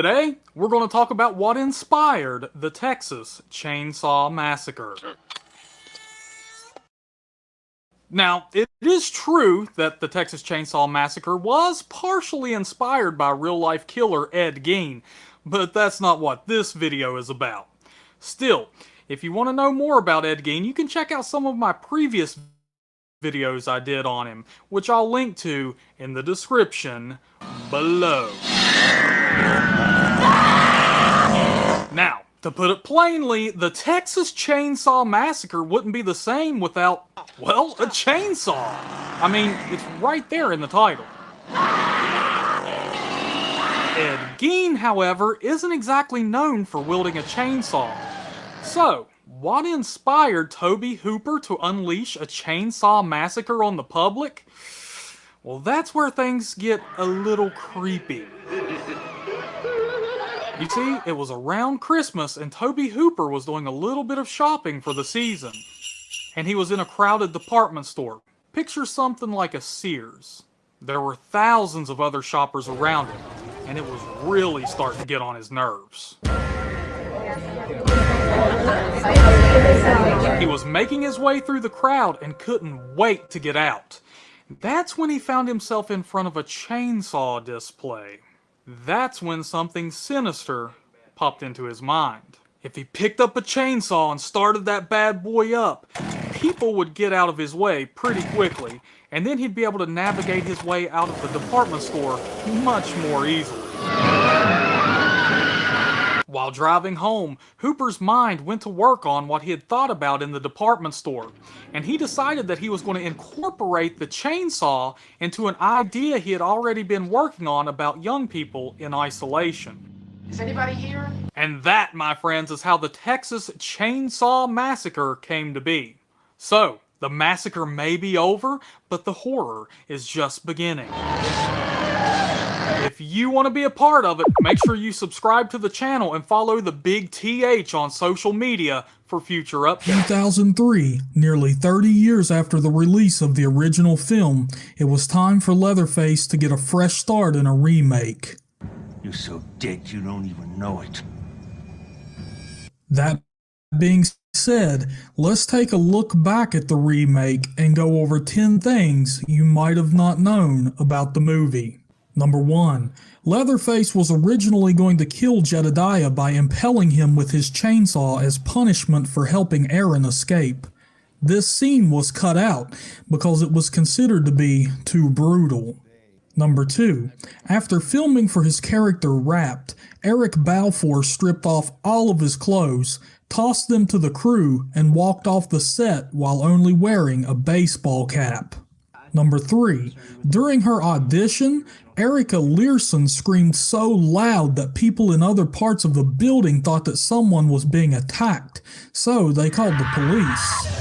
Today, we're going to talk about what inspired the Texas Chainsaw Massacre. Now, it is true that the Texas Chainsaw Massacre was partially inspired by real-life killer Ed Gein, but that's not what this video is about. Still, if you want to know more about Ed Gein, you can check out some of my previous videos I did on him, which I'll link to in the description below. Now, to put it plainly, the Texas Chainsaw Massacre wouldn't be the same without, well, a chainsaw. I mean, it's right there in the title. Ed Gein, however, isn't exactly known for wielding a chainsaw. So, what inspired Tobe Hooper to unleash a chainsaw massacre on the public? Well, that's where things get a little creepy. You see, it was around Christmas and Tobe Hooper was doing a little bit of shopping for the season. And he was in a crowded department store. Picture something like a Sears. There were thousands of other shoppers around him, and it was really starting to get on his nerves. He was making his way through the crowd and couldn't wait to get out. That's when he found himself in front of a chainsaw display. That's when something sinister popped into his mind. If he picked up a chainsaw and started that bad boy up, people would get out of his way pretty quickly, and then he'd be able to navigate his way out of the department store much more easily. While driving home, Hooper's mind went to work on what he had thought about in the department store, and he decided that he was going to incorporate the chainsaw into an idea he had already been working on about young people in isolation. Is anybody here? And that, my friends, is how the Texas Chainsaw Massacre came to be. So, the massacre may be over, but the horror is just beginning. If you want to be a part of it, make sure you subscribe to the channel and follow the Big TH on social media for future updates. 2003, nearly 30 years after the release of the original film, it was time for Leatherface to get a fresh start in a remake. You're so dead you don't even know it. That being said, let's take a look back at the remake and go over 10 things you might have not known about the movie. Number 1. Leatherface was originally going to kill Jedediah by impaling him with his chainsaw as punishment for helping Aaron escape. This scene was cut out because it was considered to be too brutal. Number 2. After filming for his character Wrapped, Eric Balfour stripped off all of his clothes, tossed them to the crew, and walked off the set while only wearing a baseball cap. Number 3. During her audition, Erica Learson screamed so loud that people in other parts of the building thought that someone was being attacked, so they called the police.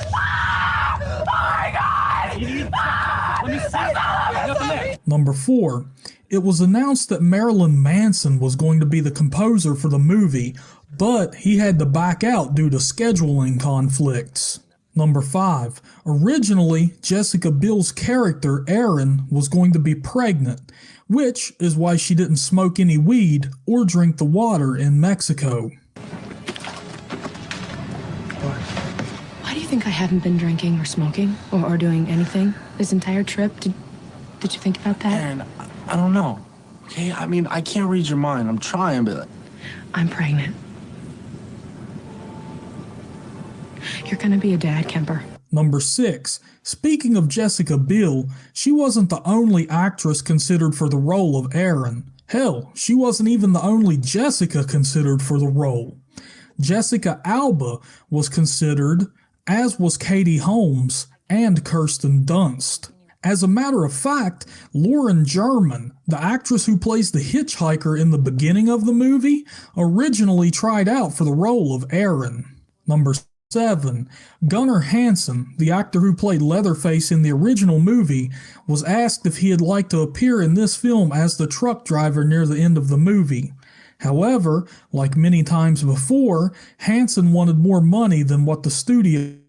Number 4. It was announced that Marilyn Manson was going to be the composer for the movie, but he had to back out due to scheduling conflicts. Number 5. Originally, Jessica Biel's character, Erin, was going to be pregnant, which is why she didn't smoke any weed or drink the water in Mexico. Why do you think I haven't been drinking or smoking or doing anything this entire trip? Did you think about that? Aaron, I don't know. Okay, I mean, I can't read your mind. I'm trying, but... I'm pregnant. You're gonna be a dad, Kemper. Number 6. Speaking of Jessica Biel, she wasn't the only actress considered for the role of Erin. Hell, she wasn't even the only Jessica considered for the role. Jessica Alba was considered, as was Katie Holmes and Kirsten Dunst. As a matter of fact, Lauren German, the actress who plays the hitchhiker in the beginning of the movie, originally tried out for the role of Erin. Number 7. Gunnar Hansen, the actor who played Leatherface in the original movie, was asked if he'd like to appear in this film as the truck driver near the end of the movie. However, like many times before, Hansen wanted more money than what the studio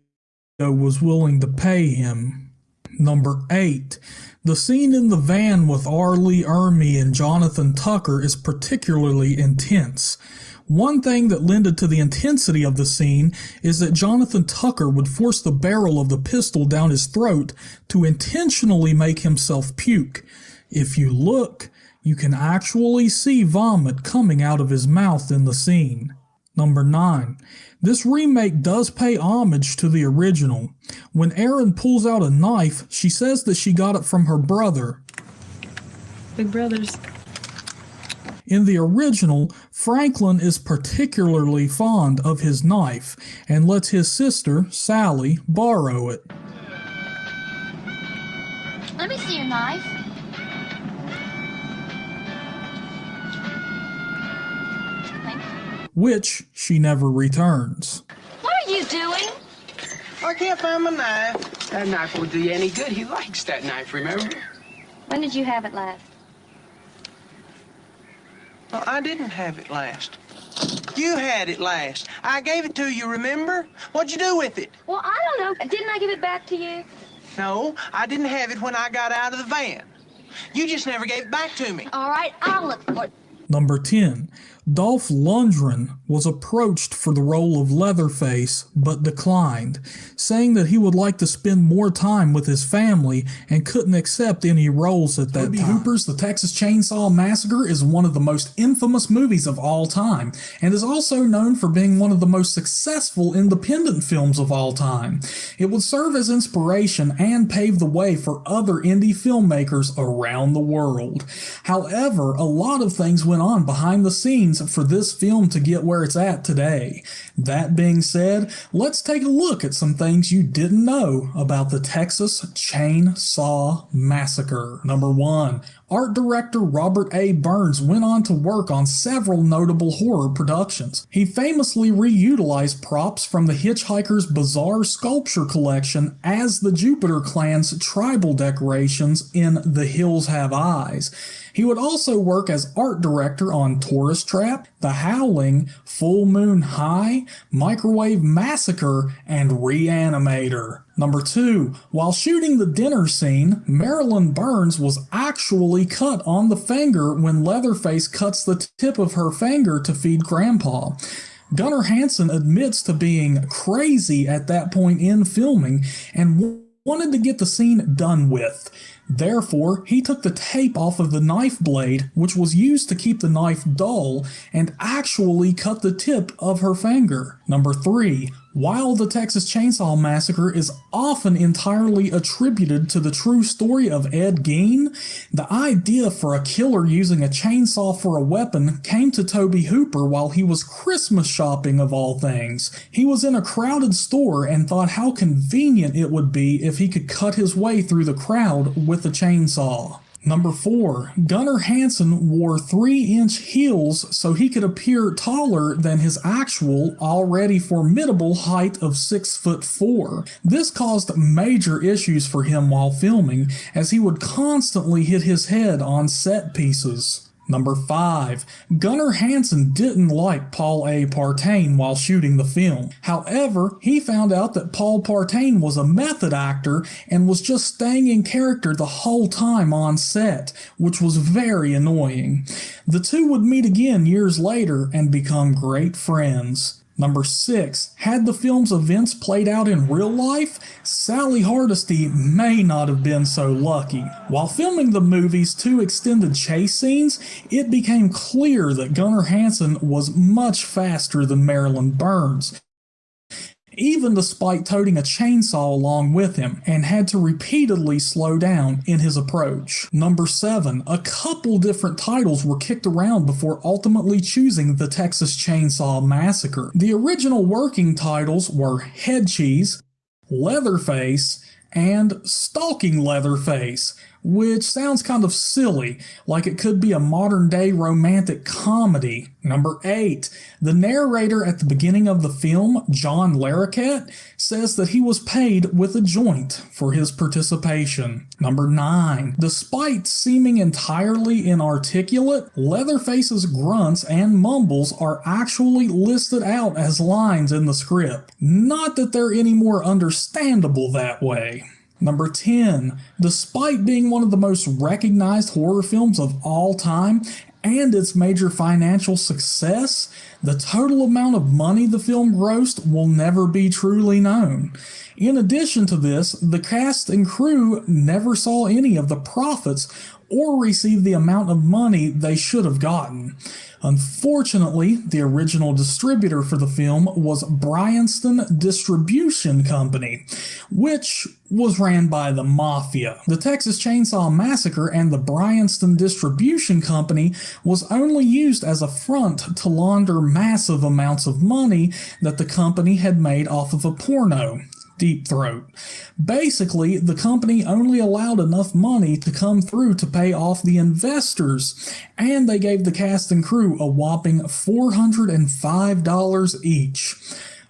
was willing to pay him. Number 8. The scene in the van with R. Lee Ermey and Jonathan Tucker is particularly intense. One thing that lended to the intensity of the scene is that Jonathan Tucker would force the barrel of the pistol down his throat to intentionally make himself puke. If you look, you can actually see vomit coming out of his mouth in the scene. Number 9. This remake does pay homage to the original. When Erin pulls out a knife, she says that she got it from her brother. Big brothers. In the original, Franklin is particularly fond of his knife and lets his sister, Sally, borrow it. Let me see your knife. Thank you. Which she never returns. What are you doing? I can't find my knife. That knife won't do you any good. He likes that knife, remember? When did you have it last? Well, I didn't have it last. You had it last. I gave it to you, remember? What'd you do with it? Well, I don't know. Didn't I give it back to you? No, I didn't have it when I got out of the van. You just never gave it back to me. All right, I'll look for it. Number 10. Dolph Lundgren was approached for the role of Leatherface, but declined, saying that he would like to spend more time with his family and couldn't accept any roles at that time. Tobe Hooper's The Texas Chainsaw Massacre is one of the most infamous movies of all time, and is also known for being one of the most successful independent films of all time. It would serve as inspiration and pave the way for other indie filmmakers around the world. However, a lot of things went on behind the scenes for this film to get where it's at today. That being said, let's take a look at some things you didn't know about the Texas Chainsaw Massacre. Number 1. Art director Robert A. Burns went on to work on several notable horror productions. He famously reutilized props from the Hitchhiker's Bizarre Sculpture collection as the Jupiter Clan's tribal decorations in The Hills Have Eyes. He would also work as art director on Tourist Trap, The Howling, Full Moon High, Microwave Massacre, and Reanimator. Number 2. While shooting the dinner scene, Marilyn Burns was actually cut on the finger when Leatherface cuts the tip of her finger to feed Grandpa. Gunnar Hansen admits to being crazy at that point in filming and wanted to get the scene done with. Therefore, he took the tape off of the knife blade, which was used to keep the knife dull, and actually cut the tip of her finger. Number 3. While the Texas Chainsaw Massacre is often entirely attributed to the true story of Ed Gein, the idea for a killer using a chainsaw for a weapon came to Tobe Hooper while he was Christmas shopping of all things. He was in a crowded store and thought how convenient it would be if he could cut his way through the crowd with a chainsaw. Number 4. Gunnar Hansen wore 3-inch heels so he could appear taller than his actual, already formidable height of 6'4". This caused major issues for him while filming, as he would constantly hit his head on set pieces. Number 5. Gunnar Hansen didn't like Paul A. Partain while shooting the film. However, he found out that Paul Partain was a method actor and was just staying in character the whole time on set, which was very annoying. The two would meet again years later and become great friends. Number 6. Had the film's events played out in real life, Sally Hardesty may not have been so lucky. While filming the movie's 2 extended chase scenes, it became clear that Gunnar Hansen was much faster than Marilyn Burns, even despite toting a chainsaw along with him, and had to repeatedly slow down in his approach. Number 7. A couple different titles were kicked around before ultimately choosing the Texas Chainsaw Massacre. The original working titles were Head Cheese, Leatherface, and Stalking Leatherface, which sounds kind of silly, like it could be a modern-day romantic comedy. Number 8. The narrator at the beginning of the film, John Larroquette, says that he was paid with a joint for his participation. Number 9. Despite seeming entirely inarticulate, Leatherface's grunts and mumbles are actually listed out as lines in the script. Not that they're any more understandable that way. Number 10. Despite being one of the most recognized horror films of all time and its major financial success, the total amount of money the film grossed will never be truly known. In addition to this, the cast and crew never saw any of the profits or received the amount of money they should have gotten. Unfortunately, the original distributor for the film was Bryanston Distribution Company, which was ran by the Mafia. The Texas Chainsaw Massacre and the Bryanston Distribution Company was only used as a front to launder massive amounts of money that the company had made off of a porno, Deep Throat. Basically, the company only allowed enough money to come through to pay off the investors, and they gave the cast and crew a whopping $405 each.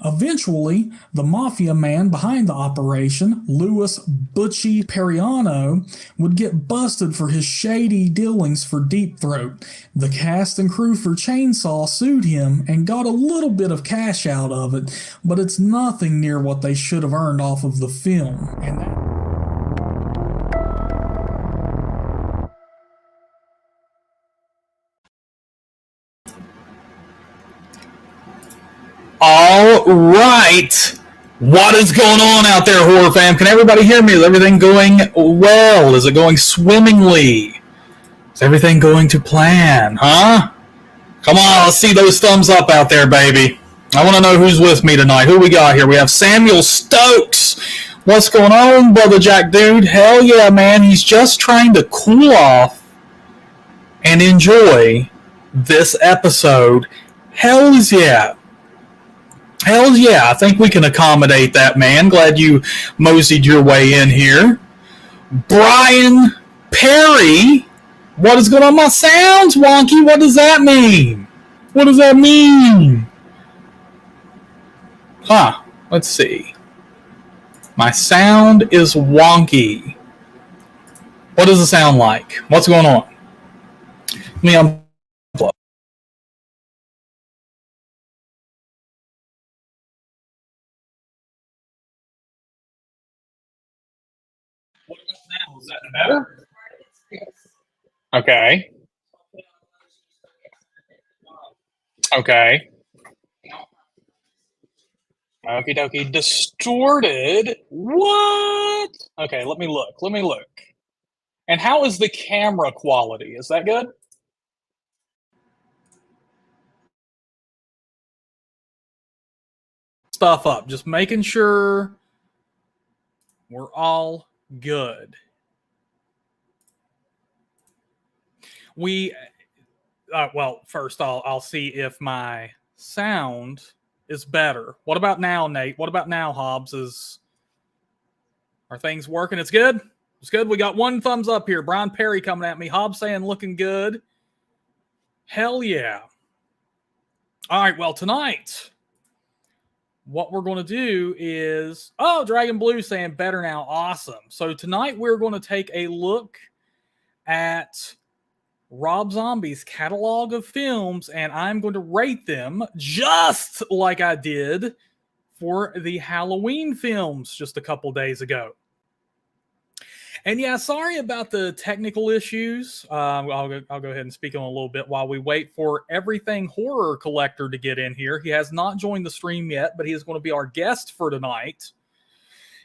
Eventually, the mafia man behind the operation, Louis Butchie Periano, would get busted for his shady dealings for Deep Throat. The cast and crew for Chainsaw sued him and got a little bit of cash out of it, but it's nothing near what they should have earned off of the film. All right. What is going on out there, horror fam? Can everybody hear me? Is everything going well? Is it going swimmingly? Is everything going to plan, huh? Come on, let's see those thumbs up out there, baby. I want to know who's with me tonight. Who we got here? We have Samuel Stokes. What's going on, Brother Jack Dude? Hell yeah, man. He's just trying to cool off and enjoy this episode. Hells yeah. Hell yeah, I think we can accommodate that, man. Glad you moseyed your way in here. Brian Perry. What is going on? My sound's wonky. What does that mean? What does that mean? Huh. Let's see. My sound is wonky. What does it sound like? What's going on? Let me unplug. What about now? Is that better? Okay. Okay. Okie dokie. Distorted? What? Okay, let me look. And how is the camera quality? Is that good? Stuff up. Just making sure we're all good. Well, first I'll see if my sound is better. What about now, Nate? What about now, Hobbs? Are things working? It's good? It's good. We got one thumbs up here. Brian Perry coming at me. Hobbs saying looking good. Hell yeah. All right, well, tonight, what we're going to do is... Oh, Dragon Blue saying better now. Awesome. So tonight we're going to take a look at Rob Zombie's catalog of films, and I'm going to rate them just like I did for the Halloween films just a couple days ago. And yeah, sorry about the technical issues. I'll go ahead and speak on a little bit while we wait for Everything Horror Collector to get in here. He has not joined the stream yet, but he is going to be our guest for tonight.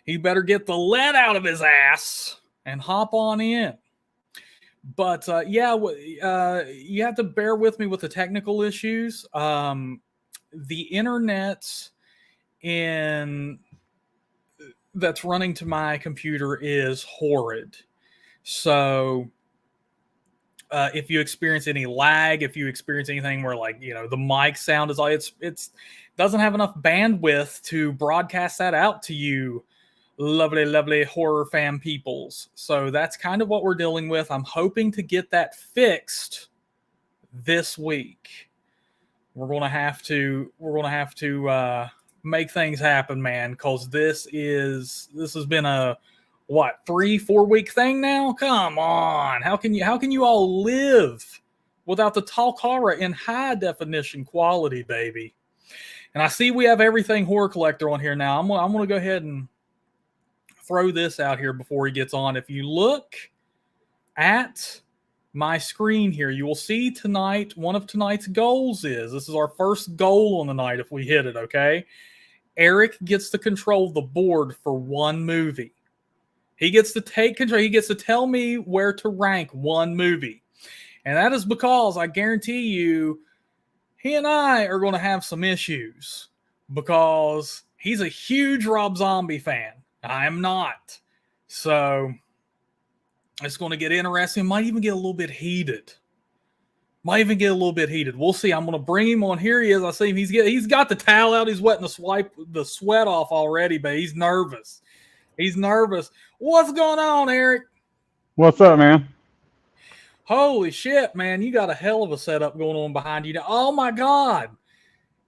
He better get the lead out of his ass and hop on in. But yeah, you have to bear with me with the technical issues. The internet that's running to my computer is horrid. So if you experience any lag, if you experience anything where the mic sound is it's doesn't have enough bandwidth to broadcast that out to you, lovely horror fan peoples. So that's kind of what we're dealing with. I'm hoping to get that fixed this week. We're gonna have to make things happen, man, because this has been a 3-4 week thing now. Come on, how can you all live without the Talkara in high definition quality, baby? And I see we have Everything Horror Collector on here now. I'm gonna go ahead and throw this out here before he gets on. If you look at my screen here, you will see tonight, one of tonight's goals this is our first goal on the night if we hit it, okay? Eric gets to control the board for one movie. He gets to take control. He gets to tell me where to rank one movie. And that is because I guarantee you, he and I are going to have some issues because he's a huge Rob Zombie fan. I am not. So it's going to get interesting. Might even get a little bit heated. We'll see. I'm going to bring him on. Here he is. I see him. He's got the towel out. He's wetting the sweat off already, but he's nervous. What's going on, Eric? What's up, man? Holy shit, man. You got a hell of a setup going on behind you now. Oh, my God.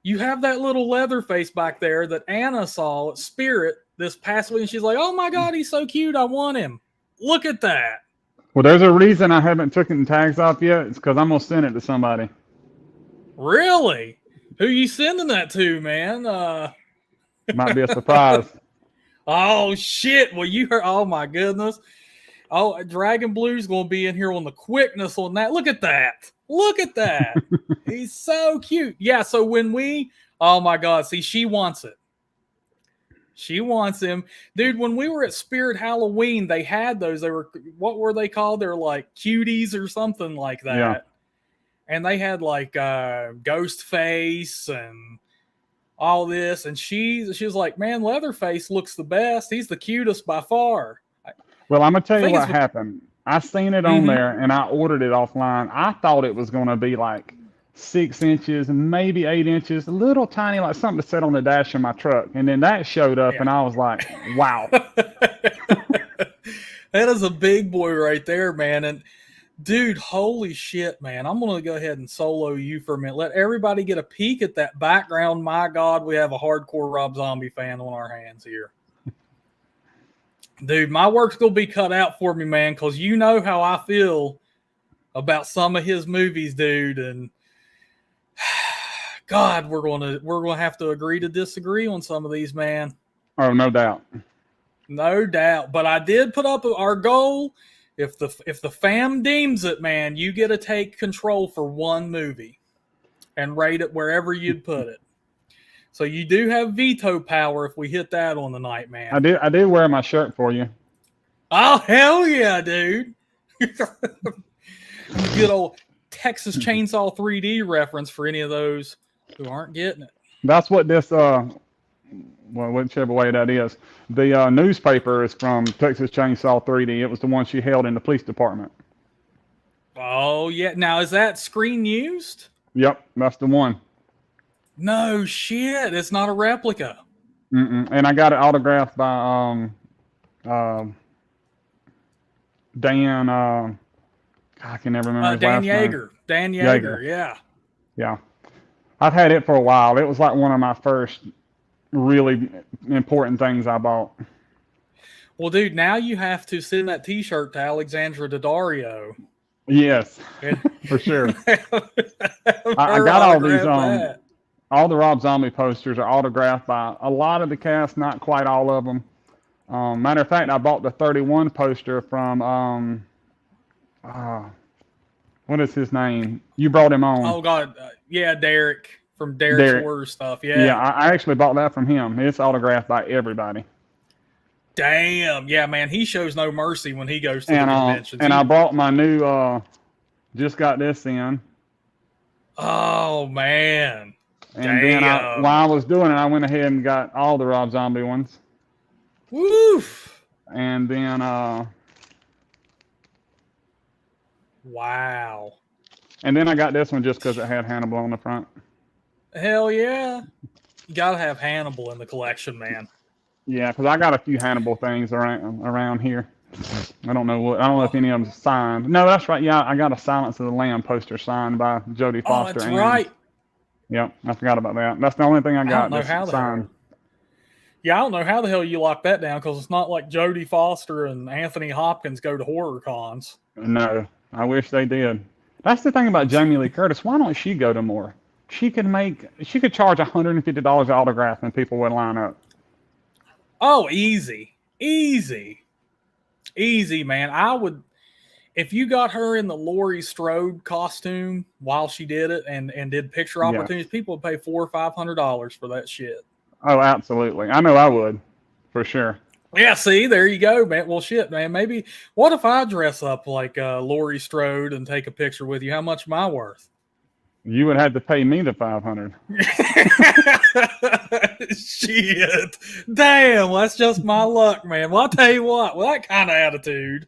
You have that little Leatherface back there that Anna saw at Spirit this past week, and she's like, oh, my God, he's so cute. I want him. Look at that. Well, there's a reason I haven't taken the tags off yet. It's because I'm going to send it to somebody. Really? Who you sending that to, man? Might be a surprise. Oh, shit. Well, you heard. Oh, my goodness. Oh, Dragon Blue's going to be in here on the quickness on that. Look at that. He's so cute. Yeah, so when we... Oh, my God. See, she wants it. She wants him. Dude, when we were at Spirit Halloween, they had those. They were... What were they called? They're like cuties or something like that. Yeah. And they had like Ghostface and all this. And she was like, man, Leatherface looks the best. He's the cutest by far. Well, I'm going to tell you what happened. I seen it on there, and I ordered it offline. I thought it was going to be like 6 inches, maybe 8 inches, a little tiny, like something to sit on the dash of my truck. And then that showed up, and I was like, wow. That is a big boy right there, man. And, dude, holy shit, man. I'm going to go ahead and solo you for a minute. Let everybody get a peek at that background. My God, we have a hardcore Rob Zombie fan on our hands here. Dude, my work's going to be cut out for me, man, because you know how I feel about some of his movies, dude. And God, we're going to have to agree to disagree on some of these, man. Oh, no doubt. No doubt. But I did put up our goal. If the fam deems it, man, you get to take control for one movie and rate it wherever you'd put it. So you do have veto power if we hit that on the night, man. I did wear my shirt for you. Oh, hell yeah, dude. Good old Texas Chainsaw 3D reference for any of those who aren't getting it. That's what this, well, whichever way that is. The newspaper is from Texas Chainsaw 3D. It was the one she held in the police department. Oh, yeah. Now, is that screen used? Yep, that's the one. No shit. It's not a replica. And I got it autographed by Dan, I can never remember his Dan last Yeager. name. Dan Yeager, yeah. Yeah. I've had it for a while. It was like one of my first really important things I bought. Well, dude, now you have to send that T-shirt to Alexandra Daddario. Yes, for sure. I got all these, all the Rob Zombie posters are autographed by a lot of the cast, not quite all of them. Matter of fact, I bought the 31 poster from, what is his name? You brought him on. Oh, God. Yeah, Derek from Derek's Horror Stuff. Yeah. Yeah, I actually bought that from him. It's autographed by everybody. Damn. Yeah, man. He shows no mercy when he goes to the conventions. And I brought my new, just got this in. Oh, man. And then while I was doing it, I went ahead and got all the Rob Zombie ones. Woof. And then, wow. And then I got this one just because it had Hannibal on the front. Hell yeah. You got to have Hannibal in the collection, man. Yeah, because I got a few Hannibal things around here. I don't know if any of them signed. No, that's right. Yeah, I got a Silence of the Lamb poster signed by Jodie Foster. Oh, that's right. Yep, I forgot about that. That's the only thing I got that's signed. Yeah, I don't know how the hell you lock that down because it's not like Jodie Foster and Anthony Hopkins go to horror cons. No, I wish they did. That's the thing about Jamie Lee Curtis. Why don't she go to more? She could charge $150 autograph and people would line up. Oh, easy. Easy, man. I would, if you got her in the Laurie Strode costume while she did it and did picture opportunities, people would pay $400 or $500 for that shit. Oh, absolutely. I know I would, for sure. Yeah, see, there you go, man. Well, shit, man. Maybe, what if I dress up like Laurie Strode and take a picture with you? How much am I worth? You would have to pay me the $500. Shit. Damn, well, that's just my luck, man. Well, I'll tell you what, with that kind of attitude,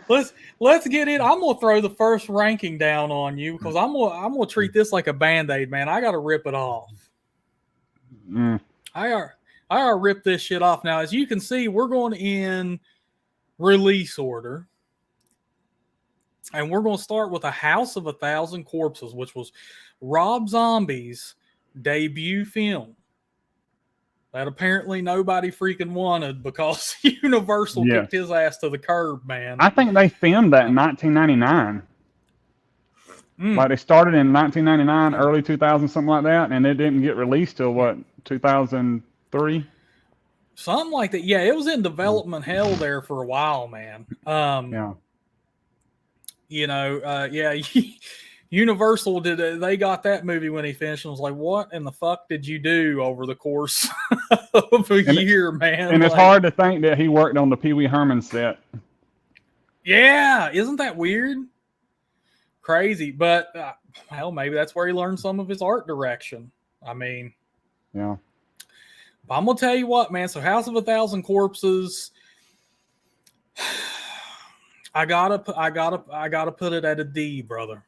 let's get in. I'm gonna throw the first ranking down on you because I'm gonna treat this like a Band-Aid, man. I gotta rip it off. I gotta rip this shit off. Now, as you can see, we're going in release order. And we're going to start with A House of a Thousand Corpses, which was Rob Zombie's debut film. That apparently nobody freaking wanted because Universal kicked his ass to the curb, man. I think they filmed that in 1999. Like they started in 1999, early 2000, something like that, and it didn't get released till what, 2003? Something like that. Yeah, it was in development hell there for a while, man. You know, Universal they got that movie when he finished and was like, what in the fuck did you do over the course of a year, man? And it's hard to think that he worked on the Pee Wee Herman set. Yeah, isn't that weird? Crazy, but hell, maybe that's where he learned some of his art direction. I mean, yeah. But I'm gonna tell you what, man. So, House of a Thousand Corpses. I gotta put it at a D, brother.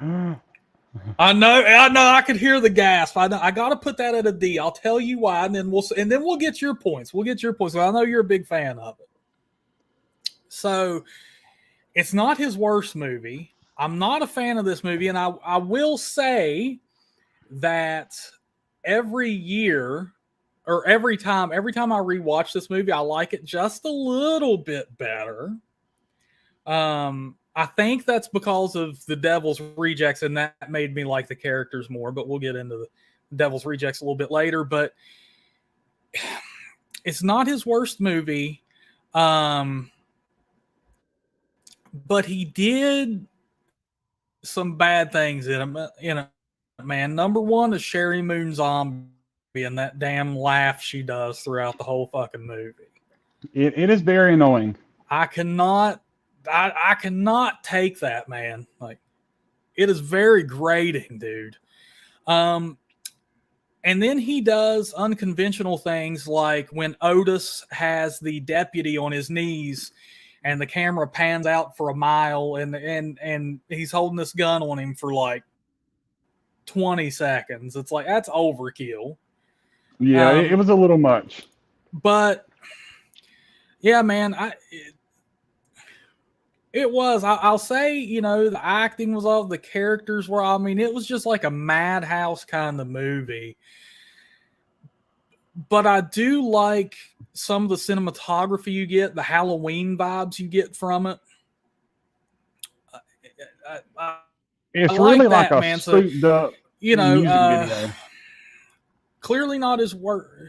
I know. I could hear the gasp. I gotta put that at a D. I'll tell you why, and then we'll get your points. We'll get your points. I know you're a big fan of it. So, it's not his worst movie. I'm not a fan of this movie, and I will say that every year or every time I rewatch this movie, I like it just a little bit better. I think that's because of the Devil's Rejects, and that made me like the characters more, but we'll get into the Devil's Rejects a little bit later. But it's not his worst movie. But he did some bad things in it, man. Number one is Sherry Moon Zombie and that damn laugh she does throughout the whole fucking movie. It is very annoying. I cannot take that, man. Like, it is very grating, dude. And then he does unconventional things like when Otis has the deputy on his knees and the camera pans out for a mile and he's holding this gun on him for like 20 seconds. It's like, that's overkill. Yeah, it was a little much. But yeah, man, it was. I'll say, you know, the acting was off, the characters were. I mean, it was just like a madhouse kind of movie. But I do like some of the cinematography you get, the Halloween vibes you get from it. It's really like a man. So, souped up you know, music video. Clearly not his work.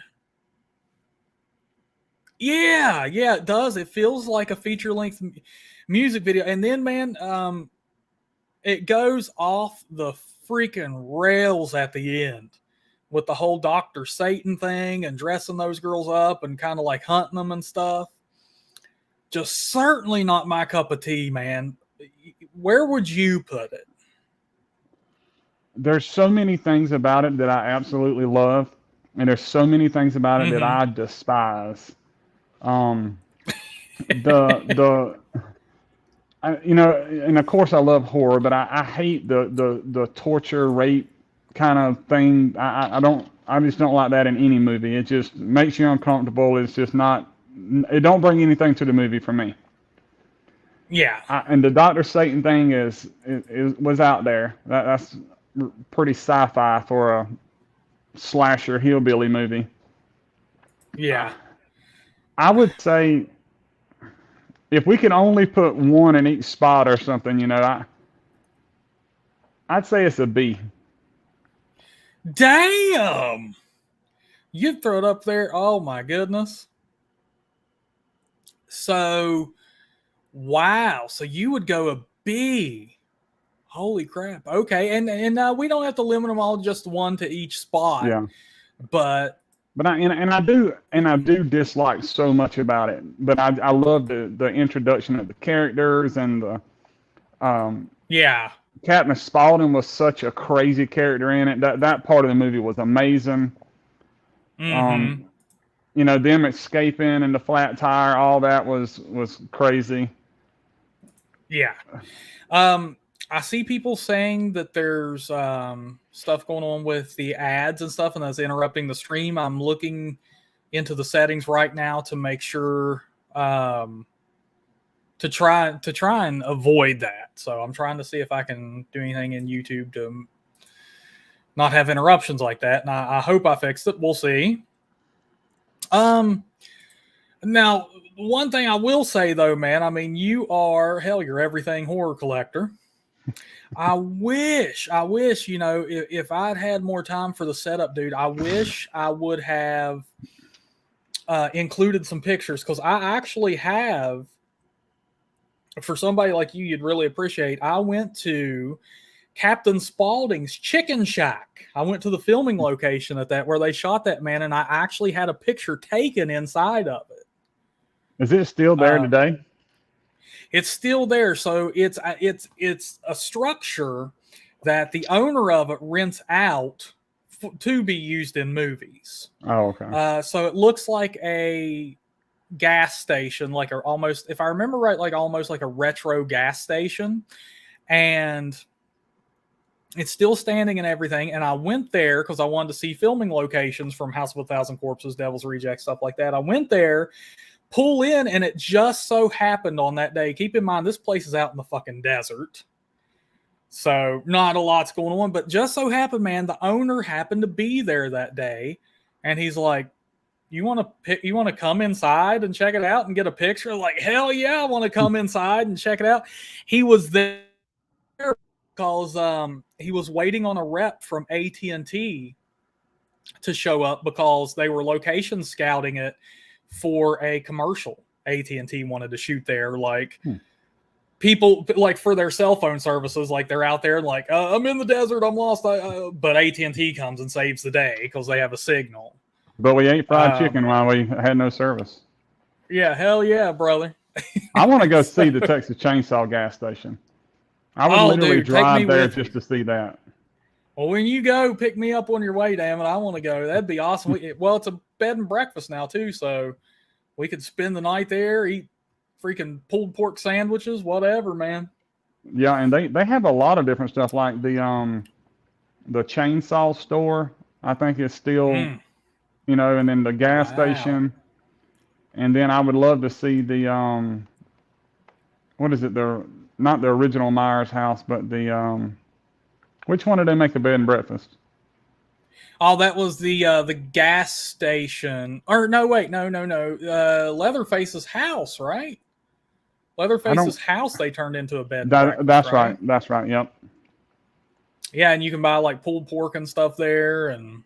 Yeah, it does. It feels like a feature-length music video. And then, man, it goes off the freaking rails at the end with the whole Dr. Satan thing and dressing those girls up and kind of like hunting them and stuff. Just certainly not my cup of tea, man. Where would you put it? There's so many things about it that I absolutely love, and there's so many things about it that I despise. You know, and of course I love horror, but I hate the torture, rape kind of thing. I just don't like that in any movie. It just makes you uncomfortable. It's just not. It don't bring anything to the movie for me. Yeah. And the Dr. Satan thing was out there. That's pretty sci-fi for a slasher hillbilly movie. Yeah. I would say if we could only put one in each spot or something, you know, I'd say it's a B. Damn! You'd throw it up there. Oh my goodness. So, wow. So you would go a B. Holy crap. Okay. And we don't have to limit them all just one to each spot. Yeah. But I do dislike so much about it. But I love the introduction of the characters and the yeah. Captain Spaulding was such a crazy character in it. That part of the movie was amazing. Mm-hmm. You know, them escaping and the flat tire, all that was crazy. Yeah. I see people saying that there's stuff going on with the ads and stuff, and that's interrupting the stream. I'm looking into the settings right now to make sure to try and avoid that. So I'm trying to see if I can do anything in YouTube to not have interruptions like that. And I hope I fixed it. We'll see. Now, one thing I will say though, man, I mean, you're everything horror collector. I wish, you know, if I'd had more time for the setup, dude, I wish I would have included some pictures, because I actually have, for somebody like you, you'd really appreciate. I went to Captain Spaulding's Chicken Shack. I went to the filming location at that where they shot that, man, and I actually had a picture taken inside of it. Is it still there today? It's still there. So it's a structure that the owner of it rents out to be used in movies. Oh, okay. So it looks like a gas station, like almost, if I remember right, like almost like a retro gas station, and it's still standing and everything. And I went there because I wanted to see filming locations from House of a Thousand Corpses, Devil's Rejects, stuff like that. I went there, pull in, and it just so happened on that day. Keep in mind, this place is out in the fucking desert, so not a lot's going on. But just so happened, man, the owner happened to be there that day, and he's like, You want to come inside and check it out and get a picture? Like, hell yeah, I want to come inside and check it out. He was there because he was waiting on a rep from AT&T to show up because they were location scouting it for a commercial. AT&T wanted to shoot there, like people like for their cell phone services, like they're out there like, I'm in the desert, I'm lost. But AT&T comes and saves the day because they have a signal. But we ate fried chicken while we had no service. Yeah, hell yeah, brother. I want to go see the Texas Chainsaw gas station. I would literally drive there just to see that. Well, when you go, pick me up on your way, damn it. I want to go. That'd be awesome. Well, it's a bed and breakfast now, too, so we could spend the night there, eat freaking pulled pork sandwiches, whatever, man. Yeah, and they have a lot of different stuff, like the chainsaw store, I think is still, you know, and then the gas station. And then I would love to see the, what is it, not the original Myers house, but the, which one did they make the bed and breakfast? Oh, that was the gas station. Or no, wait, no. Leatherface's house, right? Leatherface's house they turned into a bed and breakfast. That's right. Yep. Yeah, and you can buy like pulled pork and stuff there, and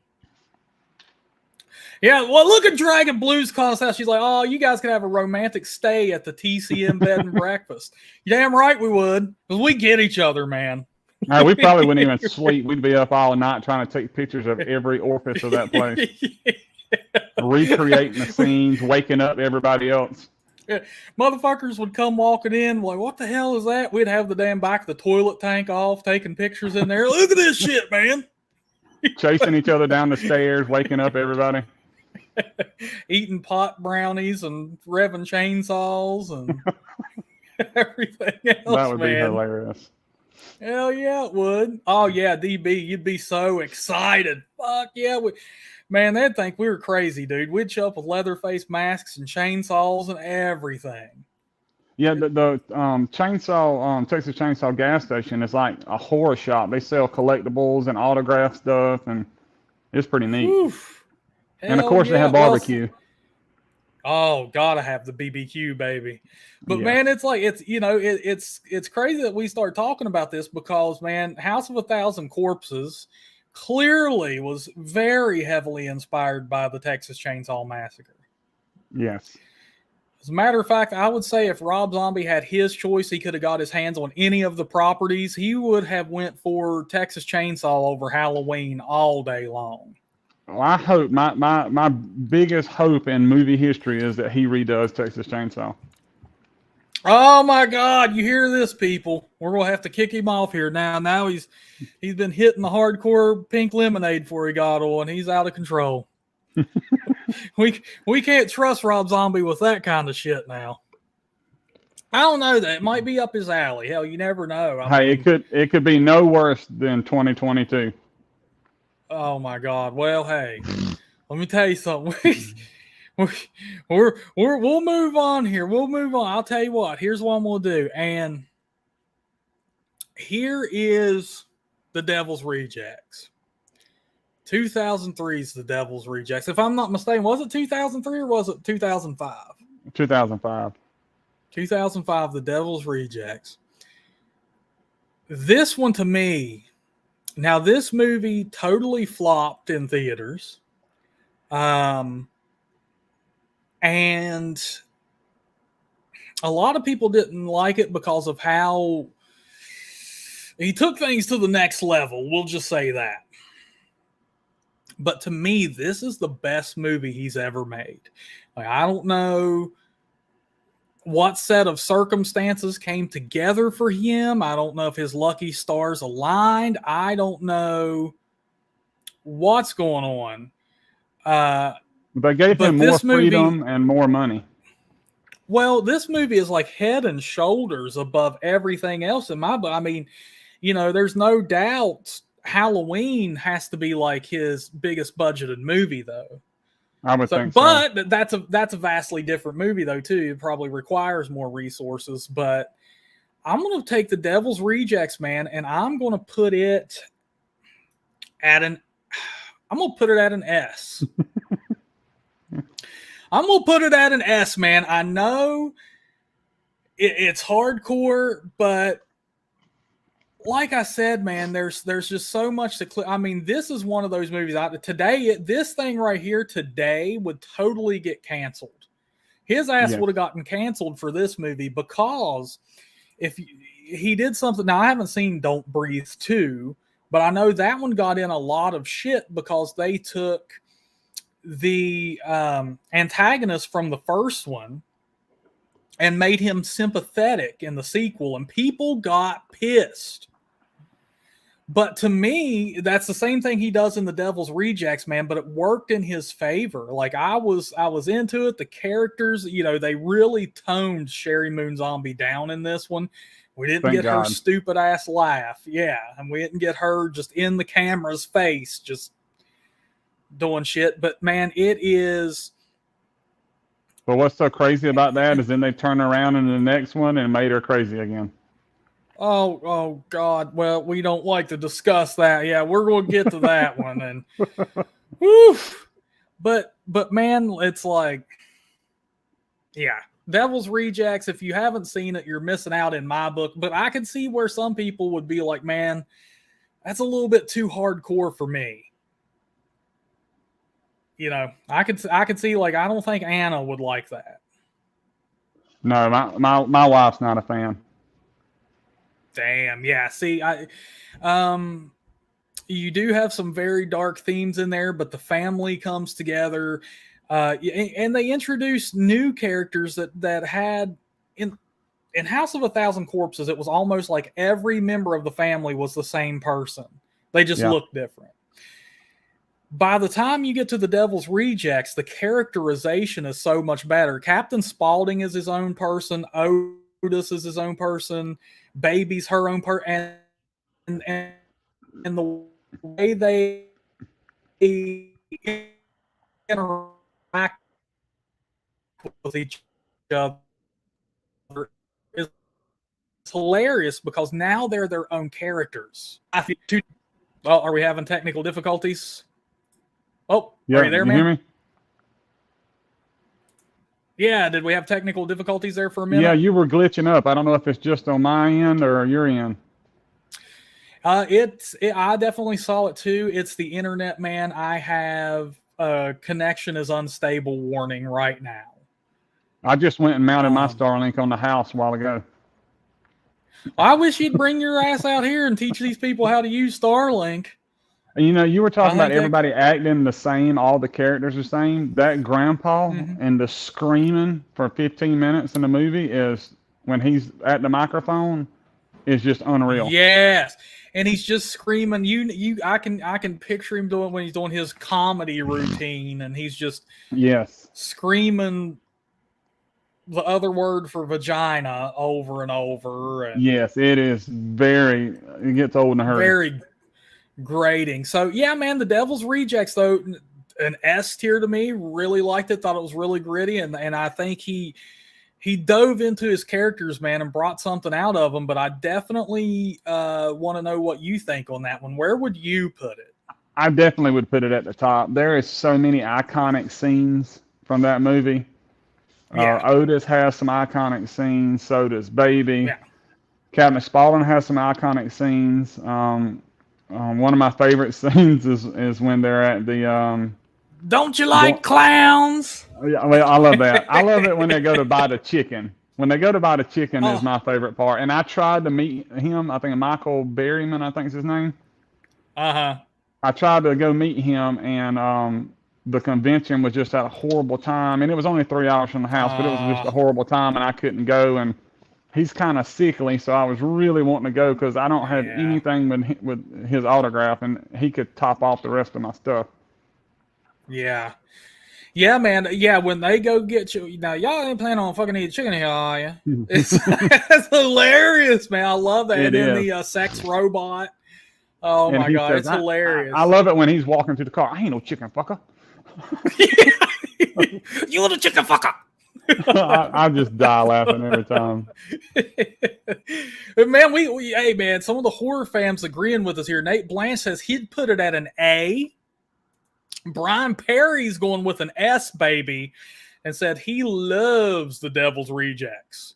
yeah. Well, look at Dragon Blues calling us out. She's like, "Oh, you guys could have a romantic stay at the TCM bed and breakfast." You damn right we would, because we get each other, man. We probably wouldn't even sleep. We'd be up all night trying to take pictures of every orifice of that place. Recreating the scenes, waking up everybody else. Yeah. Motherfuckers would come walking in like, what the hell is that? We'd have the damn back of the toilet tank off, taking pictures in there. Look at this shit, man. Chasing each other down the stairs, waking up everybody. Eating pot brownies and revving chainsaws and everything else, That would be hilarious. Hell yeah, it would. Oh yeah, DB, you'd be so excited. Fuck yeah, man, they'd think we were crazy, dude. We'd show up with Leatherface masks and chainsaws and everything. Yeah, the chainsaw, Texas Chainsaw gas station is like a horror shop. They sell collectibles and autograph stuff, and it's pretty neat. Oof. And of course, they have barbecue. Oh, gotta have the BBQ, baby. But man, it's like it's crazy that we start talking about this because, man, House of a Thousand Corpses clearly was very heavily inspired by the Texas Chainsaw Massacre. Yes. As a matter of fact, I would say if Rob Zombie had his choice, he could have got his hands on any of the properties. He would have went for Texas Chainsaw over Halloween all day long. Well, I hope my biggest hope in movie history is that he redoes Texas Chainsaw. Oh my God! You hear this, people? We're gonna have to kick him off here now. Now he's been hitting the hardcore pink lemonade before he got on. He's out of control. we can't trust Rob Zombie with that kind of shit now. I don't know that. It might be up his alley. Hell, you never know. I mean, it could be no worse than 2022. Oh my God! Well, hey, let me tell you something. We'll move on here. We'll move on. I'll tell you what. Here's what we'll do. And here is The Devil's Rejects. 2003 is The Devil's Rejects. If I'm not mistaken, was it 2003 or was it 2005? 2005. 2005, The Devil's Rejects. This one to me, now this movie totally flopped in theaters. And a lot of people didn't like it because of how he took things to the next level. We'll just say that. But to me, this is the best movie he's ever made. Like, I don't know what set of circumstances came together for him. I don't know if his lucky stars aligned. I don't know what's going on. They gave him more freedom and more money. Well, this movie is like head and shoulders above everything else in my book. I mean, you know, there's no doubt Halloween has to be like his biggest budgeted movie, though. I would think so. But that's a vastly different movie, though, too. It probably requires more resources. But I'm going to take The Devil's Rejects, man, and I'm going to put it at an S. I'm going to put it at an S, man. I know it's hardcore, but like I said, man, there's just so much to I mean, this is one of those movies today. This thing right here today would totally get canceled. His ass would have gotten canceled for this movie because if he did something. Now, I haven't seen Don't Breathe 2, but I know that one got in a lot of shit because they took the antagonist from the first one and made him sympathetic in the sequel, and people got pissed. But to me, that's the same thing he does in The Devil's Rejects, man, but it worked in his favor. Like, I was into it. The characters, you know, they really toned Sherry Moon Zombie down in this one. We didn't get her stupid ass laugh. Yeah, and we didn't get her just in the camera's face just doing shit. But man, it is. But what's so crazy about that is then they turn around in the next one and made her crazy again. Oh God. Well, we don't like to discuss that. Yeah, we're going to get to that one. And whew. But man, it's like, yeah, Devil's Rejects. If you haven't seen it, you're missing out in my book. But I can see where some people would be like, man, that's a little bit too hardcore for me. You know, I could see, like, I don't think Anna would like that. No, my wife's not a fan. Damn, yeah. See, you do have some very dark themes in there, but the family comes together, and they introduce new characters that had in House of a Thousand Corpses. It was almost like every member of the family was the same person. They just looked different. By the time you get to The Devil's Rejects, the characterization is so much better. Captain Spaulding is his own person. Otis is his own person. Baby's her own person. And the way they interact with each other is hilarious because now they're their own characters. Well, are we having technical difficulties? Oh, yeah, are you there, man? Hear me? Yeah, did we have technical difficulties there for a minute? Yeah, you were glitching up. I don't know if it's just on my end or your end. I definitely saw it too. It's the internet, man. I have connection is unstable warning right now. I just went and mounted my Starlink on the house a while ago. I wish you'd bring your ass out here and teach these people how to use Starlink. And you were talking about everybody acting the same, all the characters the same. That grandpa and the screaming for 15 minutes in the movie is when he's at the microphone is just unreal. Yes. And he's just screaming. I can picture him doing when he's doing his comedy routine, and he's just screaming the other word for vagina over and over. And yes, it is it gets old in a hurry. Very grating. So yeah, man, The Devil's Rejects, though, an S tier to me. Really liked it. Thought it was really gritty, and I think he dove into his characters, man, and brought something out of them. But I definitely want to know what you think on that one. Where would you put it? I definitely would put it at the top. There is so many iconic scenes from that movie. Otis has some iconic scenes. So does Baby. Yeah. Captain Spaulding has some iconic scenes. One of my favorite scenes is when they're at the. Don't you like clowns? Yeah, well, I love that. I love it when they go to buy the chicken. When they go to buy the chicken is my favorite part. And I tried to meet him. I think Michael Berryman, I think is his name. I tried to go meet him, and the convention was just at a horrible time. And it was only 3 hours from the house, but it was just a horrible time, and I couldn't go. And he's kind of sickly, so I was really wanting to go because I don't have anything with his autograph, and he could top off the rest of my stuff. Yeah. Yeah, man. Yeah, when they go get you. Now, y'all ain't planning on fucking eating chicken here, are you? It's hilarious, man. I love that. And then the sex robot. Oh, and my God. It's hilarious. I love it when he's walking through the car. I ain't no chicken fucker. You little chicken fucker. I just die laughing every time. Man, hey, man, some of the horror fans agreeing with us here. Nate Blanche says he'd put it at an A. Brian Perry's going with an S, baby, and said he loves The Devil's Rejects.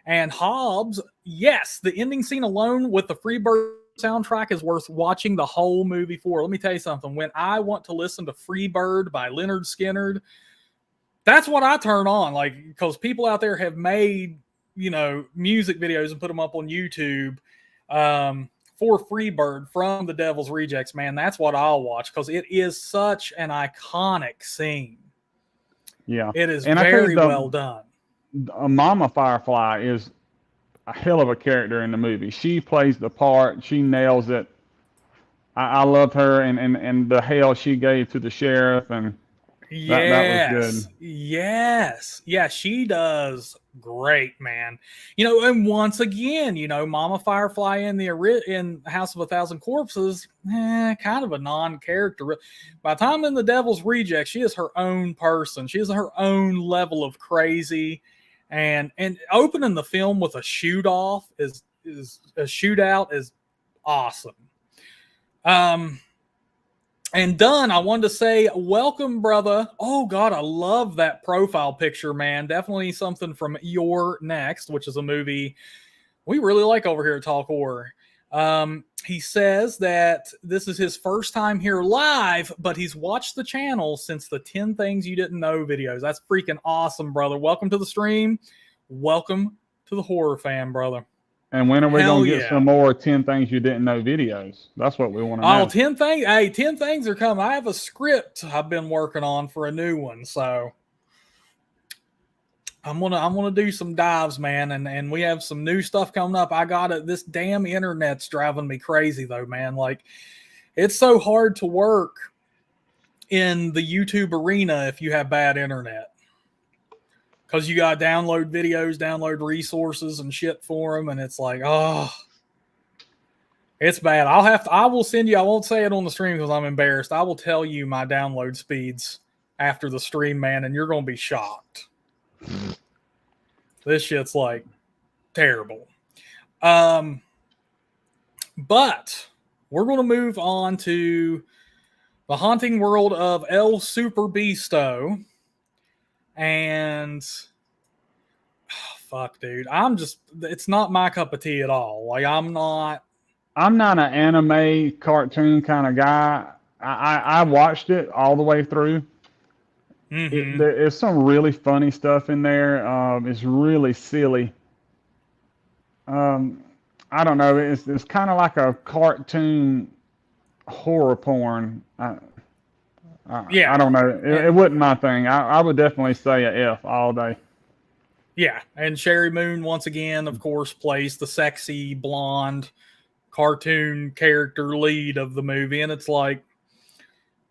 And Hobbs, yes, the ending scene alone with the Freebird soundtrack is worth watching the whole movie for. Let me tell you something. When I want to listen to Freebird by Leonard Skinner, that's what I turn on. Like, because people out there have made, music videos and put them up on YouTube for Freebird from The Devil's Rejects, man. That's what I'll watch because it is such an iconic scene. Yeah. It is very well done. Mama Firefly is a hell of a character in the movie. She plays the part. She nails it. I love her and the hell she gave to the sheriff, and that was good. Yes. Yeah, she does great, man. And once again, Mama Firefly in House of a Thousand Corpses, kind of a non-character. By the time in The Devil's Reject, she is her own person. She is her own level of crazy. And opening the film with a shoot-off is a shootout is awesome. And Dunn, I wanted to say, welcome, brother. Oh, God, I love that profile picture, man. Definitely something from Your Next, which is a movie we really like over here at Talk Horror. He says that this is his first time here live, but he's watched the channel since the 10 Things You Didn't Know videos. That's freaking awesome, brother. Welcome to the stream. Welcome to the horror fan, brother. And when are we going to get some more 10 Things You Didn't Know videos? That's what we want to know. 10 things. Hey, 10 things are coming. I have a script I've been working on for a new one. So I'm gonna do some dives, man. And we have some new stuff coming up. I got it. This damn internet's driving me crazy though, man. Like, it's so hard to work in the YouTube arena if you have bad internet. Because you got to download videos, download resources and shit for them. And it's like, it's bad. I will send you, I won't say it on the stream because I'm embarrassed. I will tell you my download speeds after the stream, man. And you're going to be shocked. This shit's like terrible. But we're going to move on to the haunting world of El Superbeasto. And fuck, dude, it's not my cup of tea at all. Like, I'm not an anime cartoon kind of guy. I watched it all the way through. There's some really funny stuff in there. It's really silly. I don't know. It's kind of like a cartoon horror porn. I don't know. It wasn't my thing. I would definitely say a F all day. Yeah, and Sherry Moon once again, of course, plays the sexy blonde cartoon character lead of the movie, and it's like,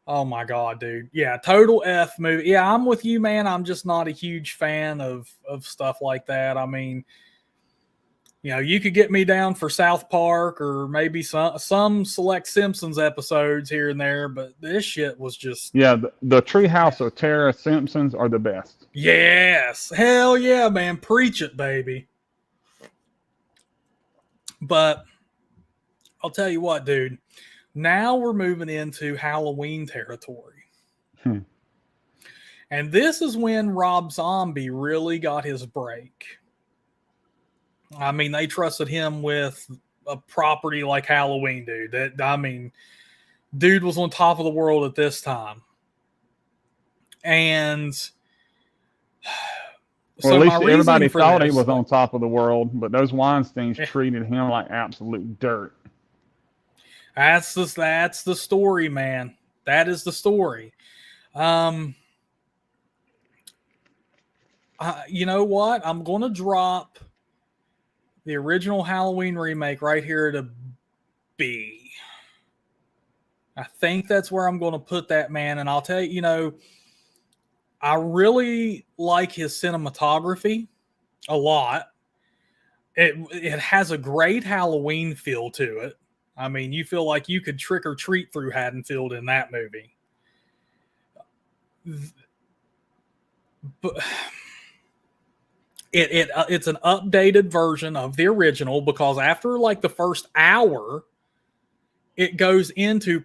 oh my god, dude. Yeah, total F movie. Yeah, I'm with you, man. I'm just not a huge fan of stuff like that. I mean, you know, you could get me down for South Park or maybe some select Simpsons episodes here and there, but this shit was just... Yeah, the Treehouse of Terror Simpsons are the best. Yes. Hell yeah, man. Preach it, baby. But I'll tell you what, dude. Now we're moving into Halloween territory. And this is when Rob Zombie really got his break. I mean, they trusted him with a property like Halloween, dude. Dude was on top of the world at this time. And well, at least everybody thought he was on top of the world, but those Weinsteins treated him like absolute dirt. That's the story, man. That is the story. You know what? I'm going to drop the original Halloween remake right here at a B. I think that's where I'm going to put that, man. And I'll tell you, you know, I really like his cinematography a lot. It has a great Halloween feel to it. I mean, you feel like you could trick or treat through Haddonfield in that movie. But it's an updated version of the original because after like the first hour, it goes into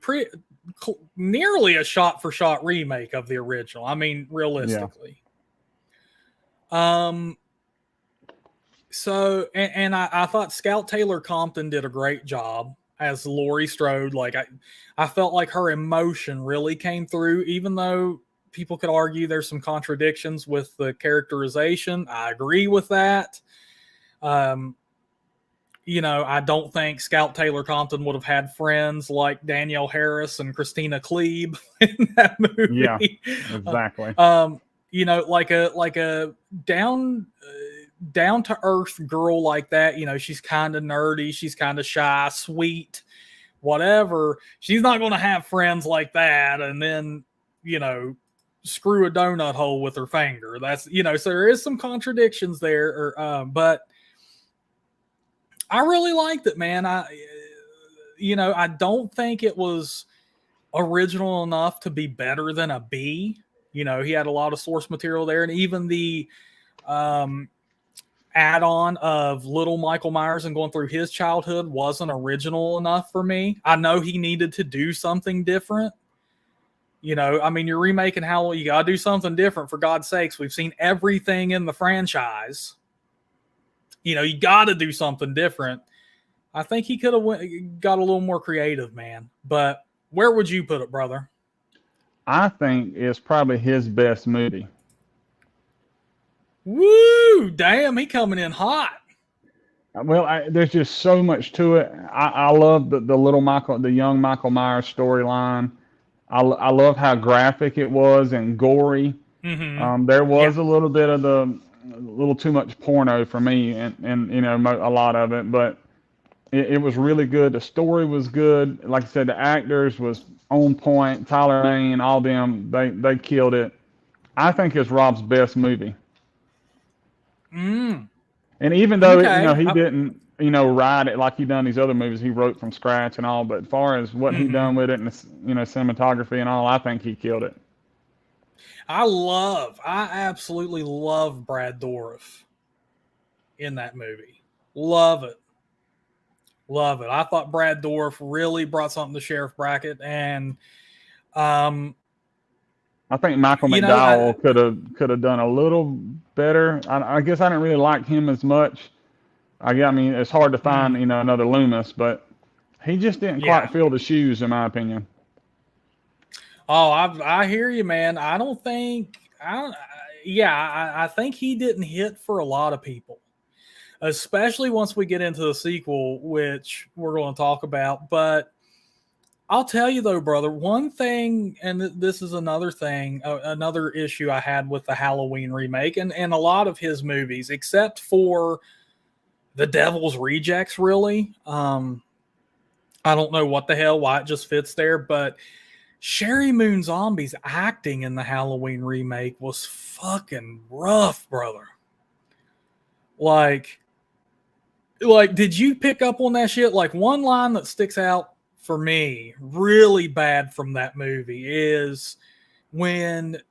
nearly a shot-for-shot remake of the original. I mean, realistically. Yeah. So, and I thought Scout Taylor Compton did a great job as Laurie Strode. Like, I felt like her emotion really came through, even though people could argue there's some contradictions with the characterization. I agree with that. You know, I don't think Scout Taylor Compton would have had friends like Danielle Harris and Christina Klebe in that movie. Yeah, exactly. You know, like a down to earth girl like that. You know, she's kind of nerdy, she's kind of shy, sweet, whatever. She's not going to have friends like that, and then, you know, screw a donut hole with her finger. That's, you know, so there is some contradictions there. But I really liked it, man. I don't think it was original enough to be better than a B. You know, he had a lot of source material there, and even the add-on of little Michael Myers and going through his childhood wasn't original enough for me. I know he needed to do something different. You know, I mean, you're remaking Halloween. You got to do something different, for God's sakes. We've seen everything in the franchise. You know, you got to do something different. I think he could have got a little more creative, man. But where would you put it, brother? I think it's probably his best movie. Woo! Damn, he coming in hot. Well, there's just so much to it. I love the young Michael Myers storyline. I love how graphic it was and gory. Mm-hmm. There was a little bit of a little too much porno for me, and you know, a lot of it, but it was really good. The story was good. Like I said, the actors was on point. Tyler Mane, all them, they killed it. I think it's Rob's best movie. And even though he didn't, write it like he done these other movies, he wrote from scratch and all. But as far as what he done with it and cinematography and all, I think he killed it. I absolutely love Brad Dourif in that movie. Love it. I thought Brad Dourif really brought something to Sheriff Brackett, and I think Michael McDowell could have done a little better. I guess I didn't really like him as much. I mean, it's hard to find another Loomis, but he just didn't quite fill the shoes, in my opinion. Oh, I hear you, man. I don't think I think he didn't hit for a lot of people, especially once we get into the sequel, which we're going to talk about. But I'll tell you though, brother, one thing, and this is another thing, another issue I had with the Halloween remake and a lot of his movies, except for The Devil's Rejects, really. I don't know what the hell, why it just fits there, but Sherry Moon Zombie's acting in the Halloween remake was fucking rough, brother. Like, did you pick up on that shit? Like, one line that sticks out for me really bad from that movie is when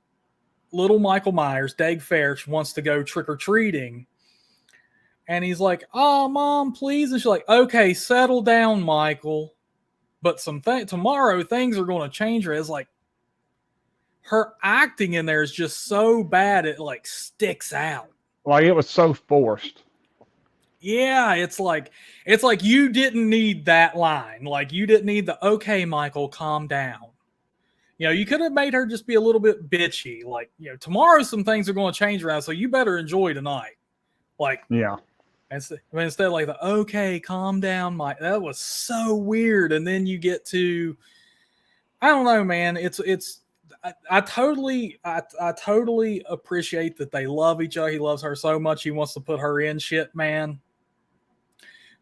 little Michael Myers, Dag Fairch, wants to go trick-or-treating, and he's like, "Oh, Mom, please," and she's like, "Okay, settle down, Michael, but tomorrow things are going to change." Her, it's like her acting in there is just so bad it like sticks out. Like it was so forced. Yeah, it's like you didn't need that line. Like you didn't need the "Okay, Michael, calm down." You know, you could have made her just be a little bit bitchy. Like, you know, tomorrow some things are going to change around, so you better enjoy tonight. Like, yeah. Instead, like the "Okay, calm down, Mike." That was so weird. And then you get to, I don't know, man. I totally appreciate that they love each other. He loves her so much. He wants to put her in shit, man.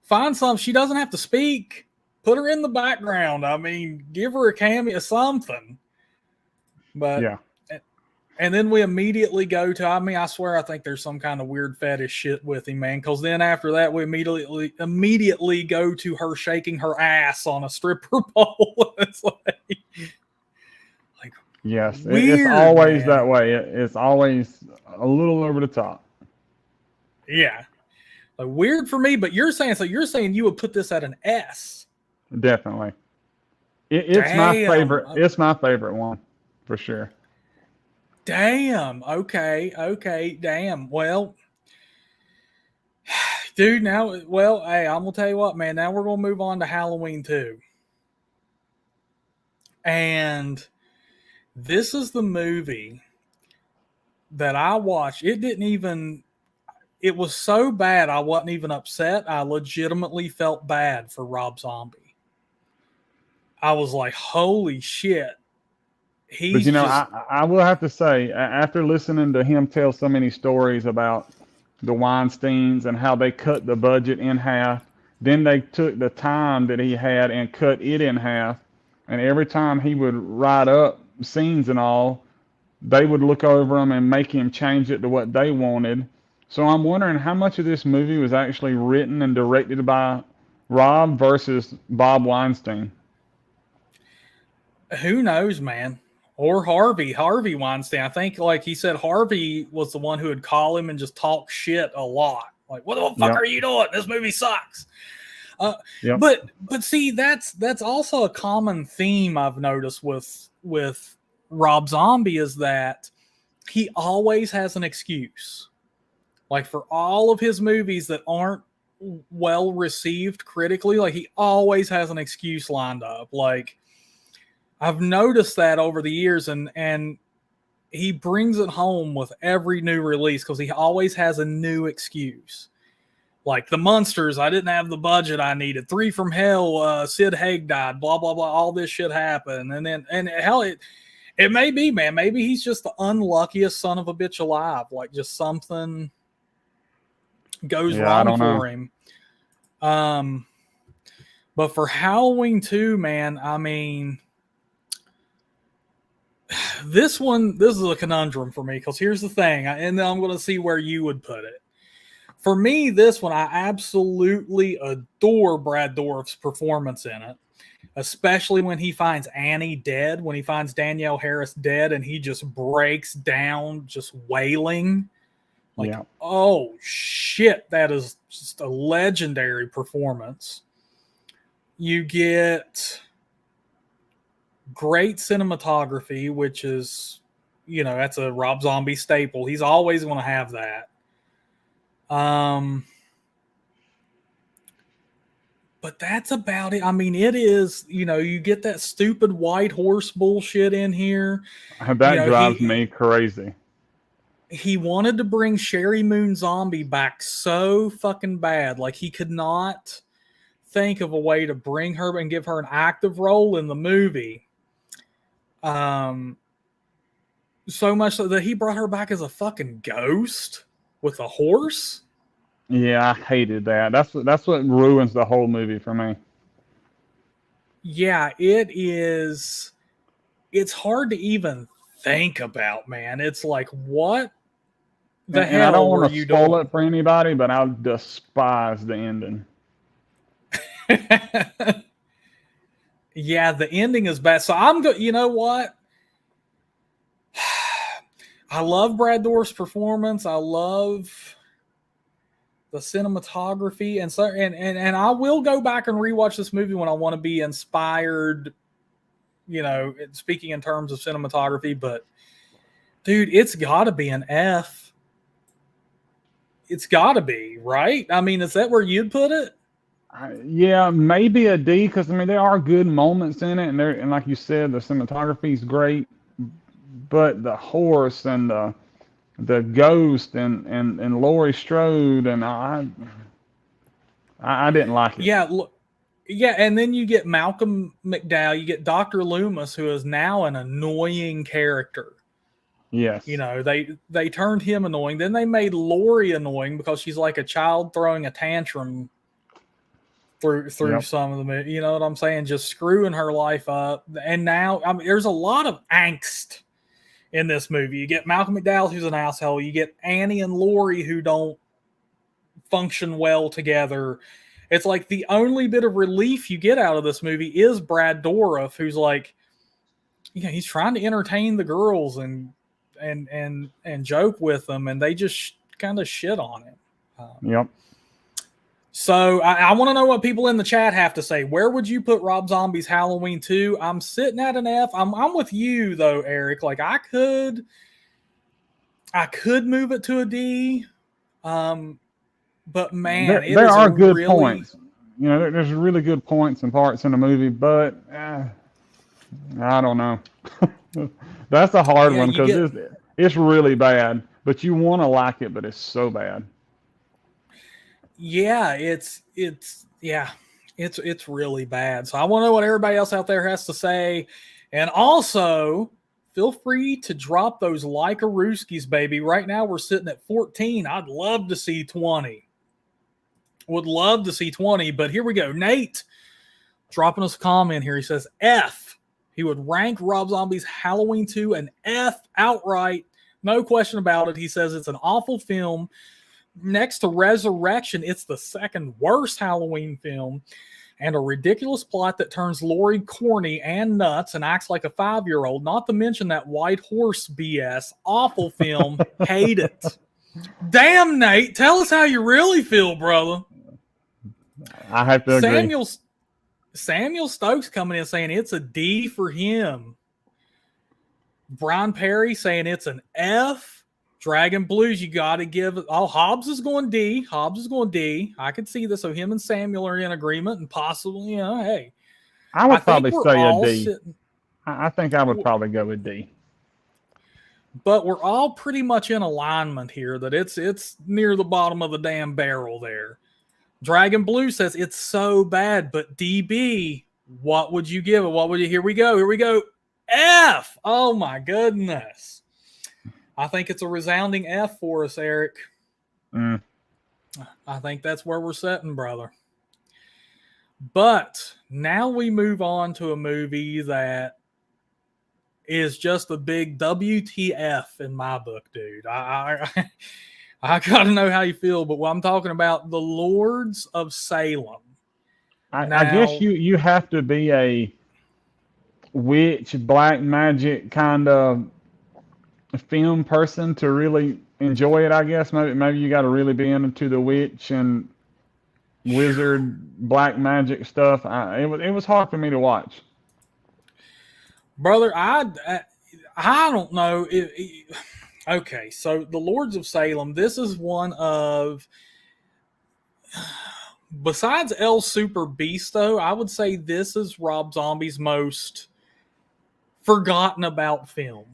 Find some. She doesn't have to speak. Put her in the background. I mean, give her a cameo, something. But yeah. And then we immediately go to, I swear I think there's some kind of weird fetish shit with him, man. Because then after that, we immediately go to her shaking her ass on a stripper pole. It's like yes, weird, it's always man. that way. It's always a little over the top. Yeah. Like, weird for me, but you're saying you would put this at an S. Definitely. It's my favorite. It's my favorite one for sure. Damn. Okay. Damn. Well, dude, hey, I'm going to tell you what, man. Now we're going to move on to Halloween 2. And this is the movie that I watched. It was so bad I wasn't even upset. I legitimately felt bad for Rob Zombie. I was like, holy shit. But you know, I will have to say, after listening to him tell so many stories about the Weinsteins and how they cut the budget in half, then they took the time that he had and cut it in half, and every time he would write up scenes and all, they would look over them and make him change it to what they wanted. So I'm wondering how much of this movie was actually written and directed by Rob versus Bob Weinstein. Who knows, man? Or Harvey Weinstein. I think, like he said, Harvey was the one who would call him and just talk shit a lot. Like, what the fuck are you doing? This movie sucks. But see, that's also a common theme I've noticed with Rob Zombie is that he always has an excuse. Like, for all of his movies that aren't well received critically, like, he always has an excuse lined up. Like, I've noticed that over the years, and he brings it home with every new release because he always has a new excuse. Like the Munsters, I didn't have the budget I needed. 3 from Hell, Sid Haig died, blah, blah, blah. All this shit happened. And hell, it may be, man. Maybe he's just the unluckiest son of a bitch alive. Like, just something goes wrong for him. But for Halloween 2, man, I mean, this is a conundrum for me because here's the thing, and then I'm going to see where you would put it. For me, this one, I absolutely adore Brad Dourif's performance in it, especially when he finds Annie dead, when he finds Danielle Harris dead, and he just breaks down, just wailing. Like, oh, shit, that is just a legendary performance. You get great cinematography, which is, that's a Rob Zombie staple. He's always going to have that. But that's about it. I mean, it is, you get that stupid white horse bullshit in here. That drives me crazy. he wanted to bring Sherry Moon Zombie back so fucking bad. Like, he could not think of a way to bring her and give her an active role in the movie. So much so that he brought her back as a fucking ghost with a horse. Yeah, I hated that. That's what ruins the whole movie for me. Yeah, it is. It's hard to even think about, man. It's like, what the And I don't hell were want to you spoil doing? it for anybody, but I despise the ending. Yeah, the ending is bad. So I'm go. You know what? I love Brad Dourif's performance. I love the cinematography, and so and I will go back and rewatch this movie when I want to be inspired. You know, speaking in terms of cinematography, but dude, it's got to be an F. It's got to be, right? I mean, is that where you'd put it? Yeah, maybe a D, because I mean there are good moments in it, and like you said, the cinematography is great, but the horse and the ghost and Laurie Strode, and I didn't like it. Yeah, look, yeah, and then you get Malcolm McDowell, you get Dr. Loomis, who is now an annoying character. Yes. You know, they turned him annoying. Then they made Laurie annoying because she's like a child throwing a tantrum through Yep. some of the, you know what I'm saying, just screwing her life up. And now, I mean, there's a lot of angst in this movie. You get Malcolm McDowell, who's an asshole. You get Annie and Laurie, who don't function well together. It's like the only bit of relief you get out of this movie is Brad Dourif, who's like, you know, he's trying to entertain the girls and joke with them, and they just kind of shit on him. Yep. So I want to know what people in the chat have to say. Where would you put Rob Zombie's Halloween 2? I'm sitting at an F. I'm with you though, Eric. Like I could move it to a D. But man, there are good really... points. You know, there's really good points and parts in the movie, but I don't know. That's a hard one because it's really bad. But you want to like it, but it's so bad. Yeah, it's really bad. So I want to know what everybody else out there has to say, and also feel free to drop those like-a-rooskies, baby. Right now we're sitting at 14. I'd love to see 20. Would love to see 20, but here we go. Nate dropping us a comment here. He says F. He would rank Rob Zombie's Halloween 2 an F outright. No question about it. He says it's an awful film. Next to Resurrection, it's the second worst Halloween film, and a ridiculous plot that turns Laurie corny and nuts and acts like a 5-year-old, not to mention that white horse BS. Awful film. Hate it. Damn, Nate. Tell us how you really feel, brother. I have to agree. Samuel Stokes coming in saying it's a D for him. Brian Perry saying it's an F. Dragon Blues, you got to give it. Oh, Hobbs is going D. Hobbs is going D. I could see this. So him and Samuel are in agreement, and possibly, you know, hey. I would probably say a D. I think I would probably go with D. But we're all pretty much in alignment here that it's near the bottom of the damn barrel there. Dragon Blue says it's so bad, but DB, what would you give it? What would you? Here we go. F. Oh my goodness. I think it's a resounding F for us, Eric. I think that's where we're sitting, brother. But now we move on to a movie that is just a big WTF in my book, dude. I got to know how you feel, but what I'm talking about, The Lords of Salem. I guess you have to be a witch, black magic kind of film person to really enjoy it, I guess. Maybe you got to really be into the witch and wizard black magic stuff. It was hard for me to watch. Brother, I don't know. Okay, so The Lords of Salem, this is one of, besides El Superbeasto, I would say this is Rob Zombie's most forgotten about film.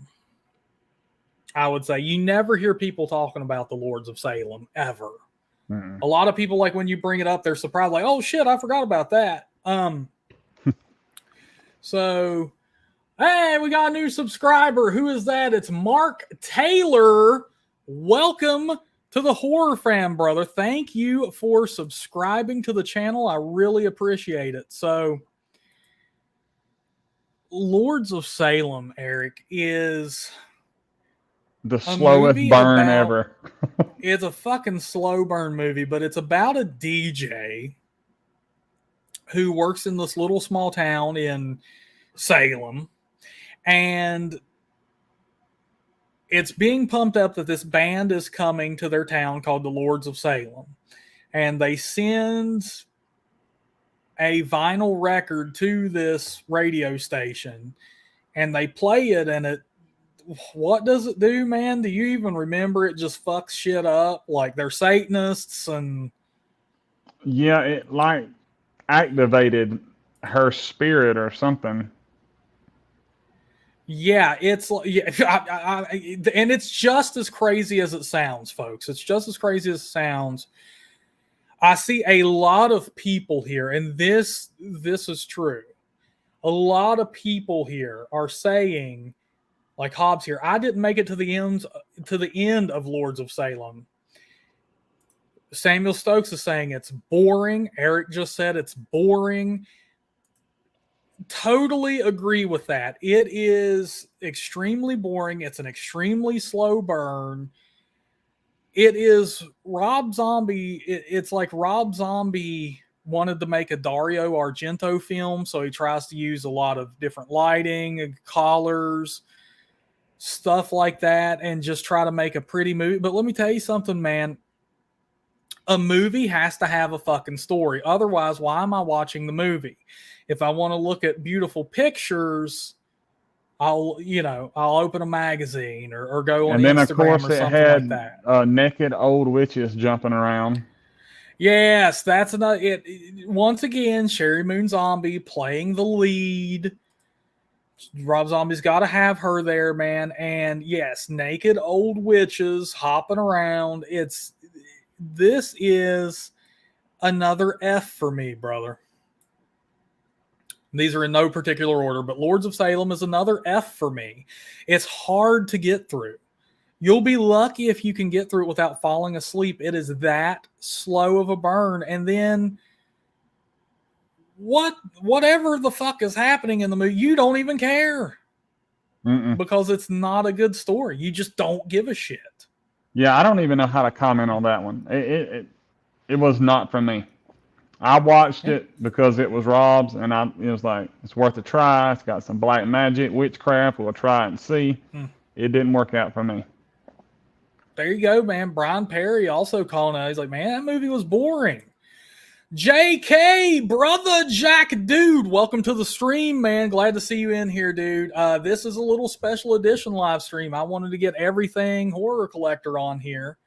I would say you never hear people talking about the Lords of Salem ever. Mm-mm. A lot of people, like when you bring it up, they're surprised, like, "Oh shit, I forgot about that." So, hey, we got a new subscriber. Who is that? It's Mark Taylor. Welcome to the Horror Fam, brother. Thank you for subscribing to the channel. I really appreciate it. So, Lords of Salem, Eric, is The a slowest movie burn about, ever. it's a fucking slow burn movie, but it's about a DJ who works in this little small town in Salem, and it's being pumped up that this band is coming to their town called the Lords of Salem, and they send a vinyl record to this radio station, and they play it, and it, what does it do, man? Do you even remember? It just fucks shit up. Like, they're Satanists, and Yeah, it like activated her spirit or something. yeah, it's yeah, and it's just as crazy as it sounds, folks. It's just as crazy as it sounds. I see a lot of people here, and this is true. A lot of people here are saying, like Hobbs here, I didn't make it to the end of Lords of Salem. Samuel Stokes is saying it's boring. Eric just said it's boring. Totally agree with that. It is extremely boring. It's an extremely slow burn. It is Rob Zombie. It's like Rob Zombie wanted to make a Dario Argento film, so he tries to use a lot of different lighting, colors, stuff like that, and just try to make a pretty movie. But let me tell you something, man. A movie has to have a fucking story. Otherwise, why am I watching the movie? If I want to look at beautiful pictures, I'll open a magazine or go on And then, Instagram of course, or it something like that. had naked old witches jumping around. Yes, that's another. Once again, Sherry Moon Zombie playing the lead. Rob Zombie's got to have her there, man. And yes, naked old witches hopping around. This is another F for me, brother. These are in no particular order, but Lords of Salem is another F for me. It's hard to get through. You'll be lucky if you can get through it without falling asleep. It is that slow of a burn. And then whatever the fuck is happening in the movie, you don't even care. Mm-mm. Because it's not a good story. You just don't give a shit. Yeah, I don't even know how to comment on that one. It was not for me. I watched it because it was Rob's, and it was like, it's worth a try. It's got some black magic, witchcraft. We'll try it and see. It didn't work out for me. There you go, man. Brian Perry also calling out. He's like, man, that movie was boring. JK, brother Jack, dude, welcome to the stream, man. Glad to see you in here, dude. This is a little special edition live stream. I wanted to get everything Horror Collector on here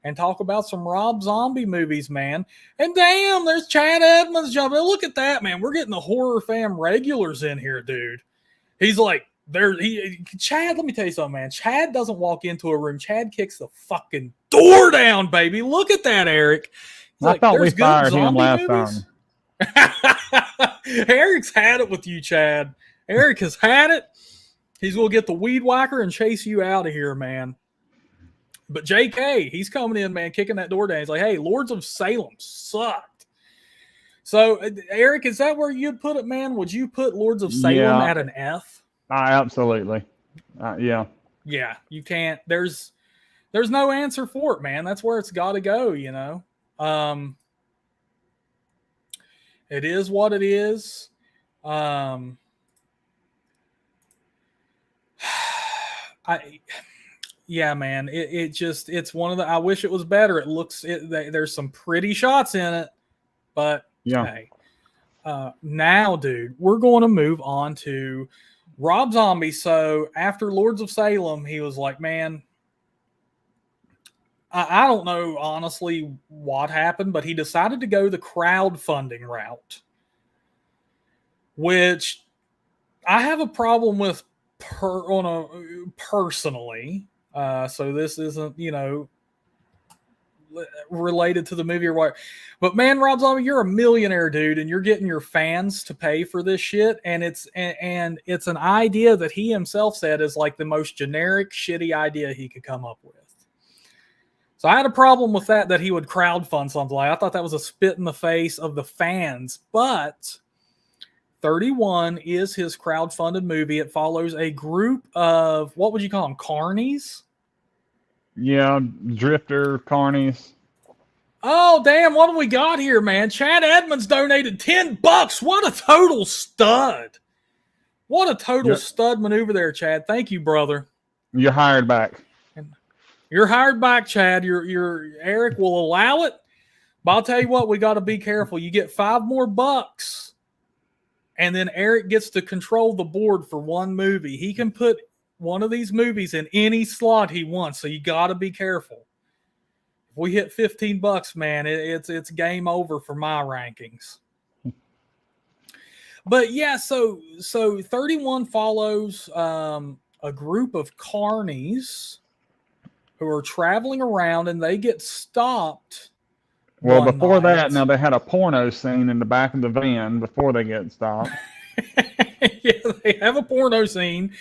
and talk about some Rob Zombie movies, man. And damn, there's Chad Edmonds jumping. Look at that, man. We're getting the Horror Fam regulars in here, dude. He's like, Chad, let me tell you something, man. Chad doesn't walk into a room. Chad kicks the fucking door down, baby. Look at that, Eric. I thought we fired him last time. Eric's had it with you, Chad. Eric has had it. He's going to get the weed whacker and chase you out of here, man. But JK, he's coming in, man, kicking that door down. He's like, hey, Lords of Salem sucked. So, Eric, is that where you'd put it, man? Would you put Lords of Salem at an F? Absolutely. Yeah. Yeah, you can't. There's no answer for it, man. That's where it's got to go, you know. It is what it is. Yeah, man. It's one of the. I wish it was better. There's some pretty shots in it, but yeah. Hey. Now, dude, we're going to move on to Rob Zombie. So after Lords of Salem, he was like, man, I don't know honestly what happened, but he decided to go the crowdfunding route, which I have a problem with personally. So this isn't, related to the movie or what. But man, Rob Zombie, you're a millionaire, dude, and you're getting your fans to pay for this shit. And it's an idea that he himself said is like the most generic, shitty idea he could come up with. So I had a problem with that he would crowdfund something like. I thought that was a spit in the face of the fans. But 31 is his crowdfunded movie. It follows a group of, what would you call them, carnies? Yeah, drifter carnies. Oh, damn, what do we got here, man? Chad Edmonds donated $10. What a total stud. What a total stud maneuver there, Chad. Thank you, brother. You're hired back. You're hired back, Chad. Your Eric will allow it. But I'll tell you what, we got to be careful. You get $5 more, and then Eric gets to control the board for one movie. He can put one of these movies in any slot he wants, so you got to be careful. If we hit $15, man, it's game over for my rankings. But yeah, so 31 follows a group of carnies who are traveling around, and they get stopped. Well, before that, now they had a porno scene in the back of the van before they get stopped. Yeah, they have a porno scene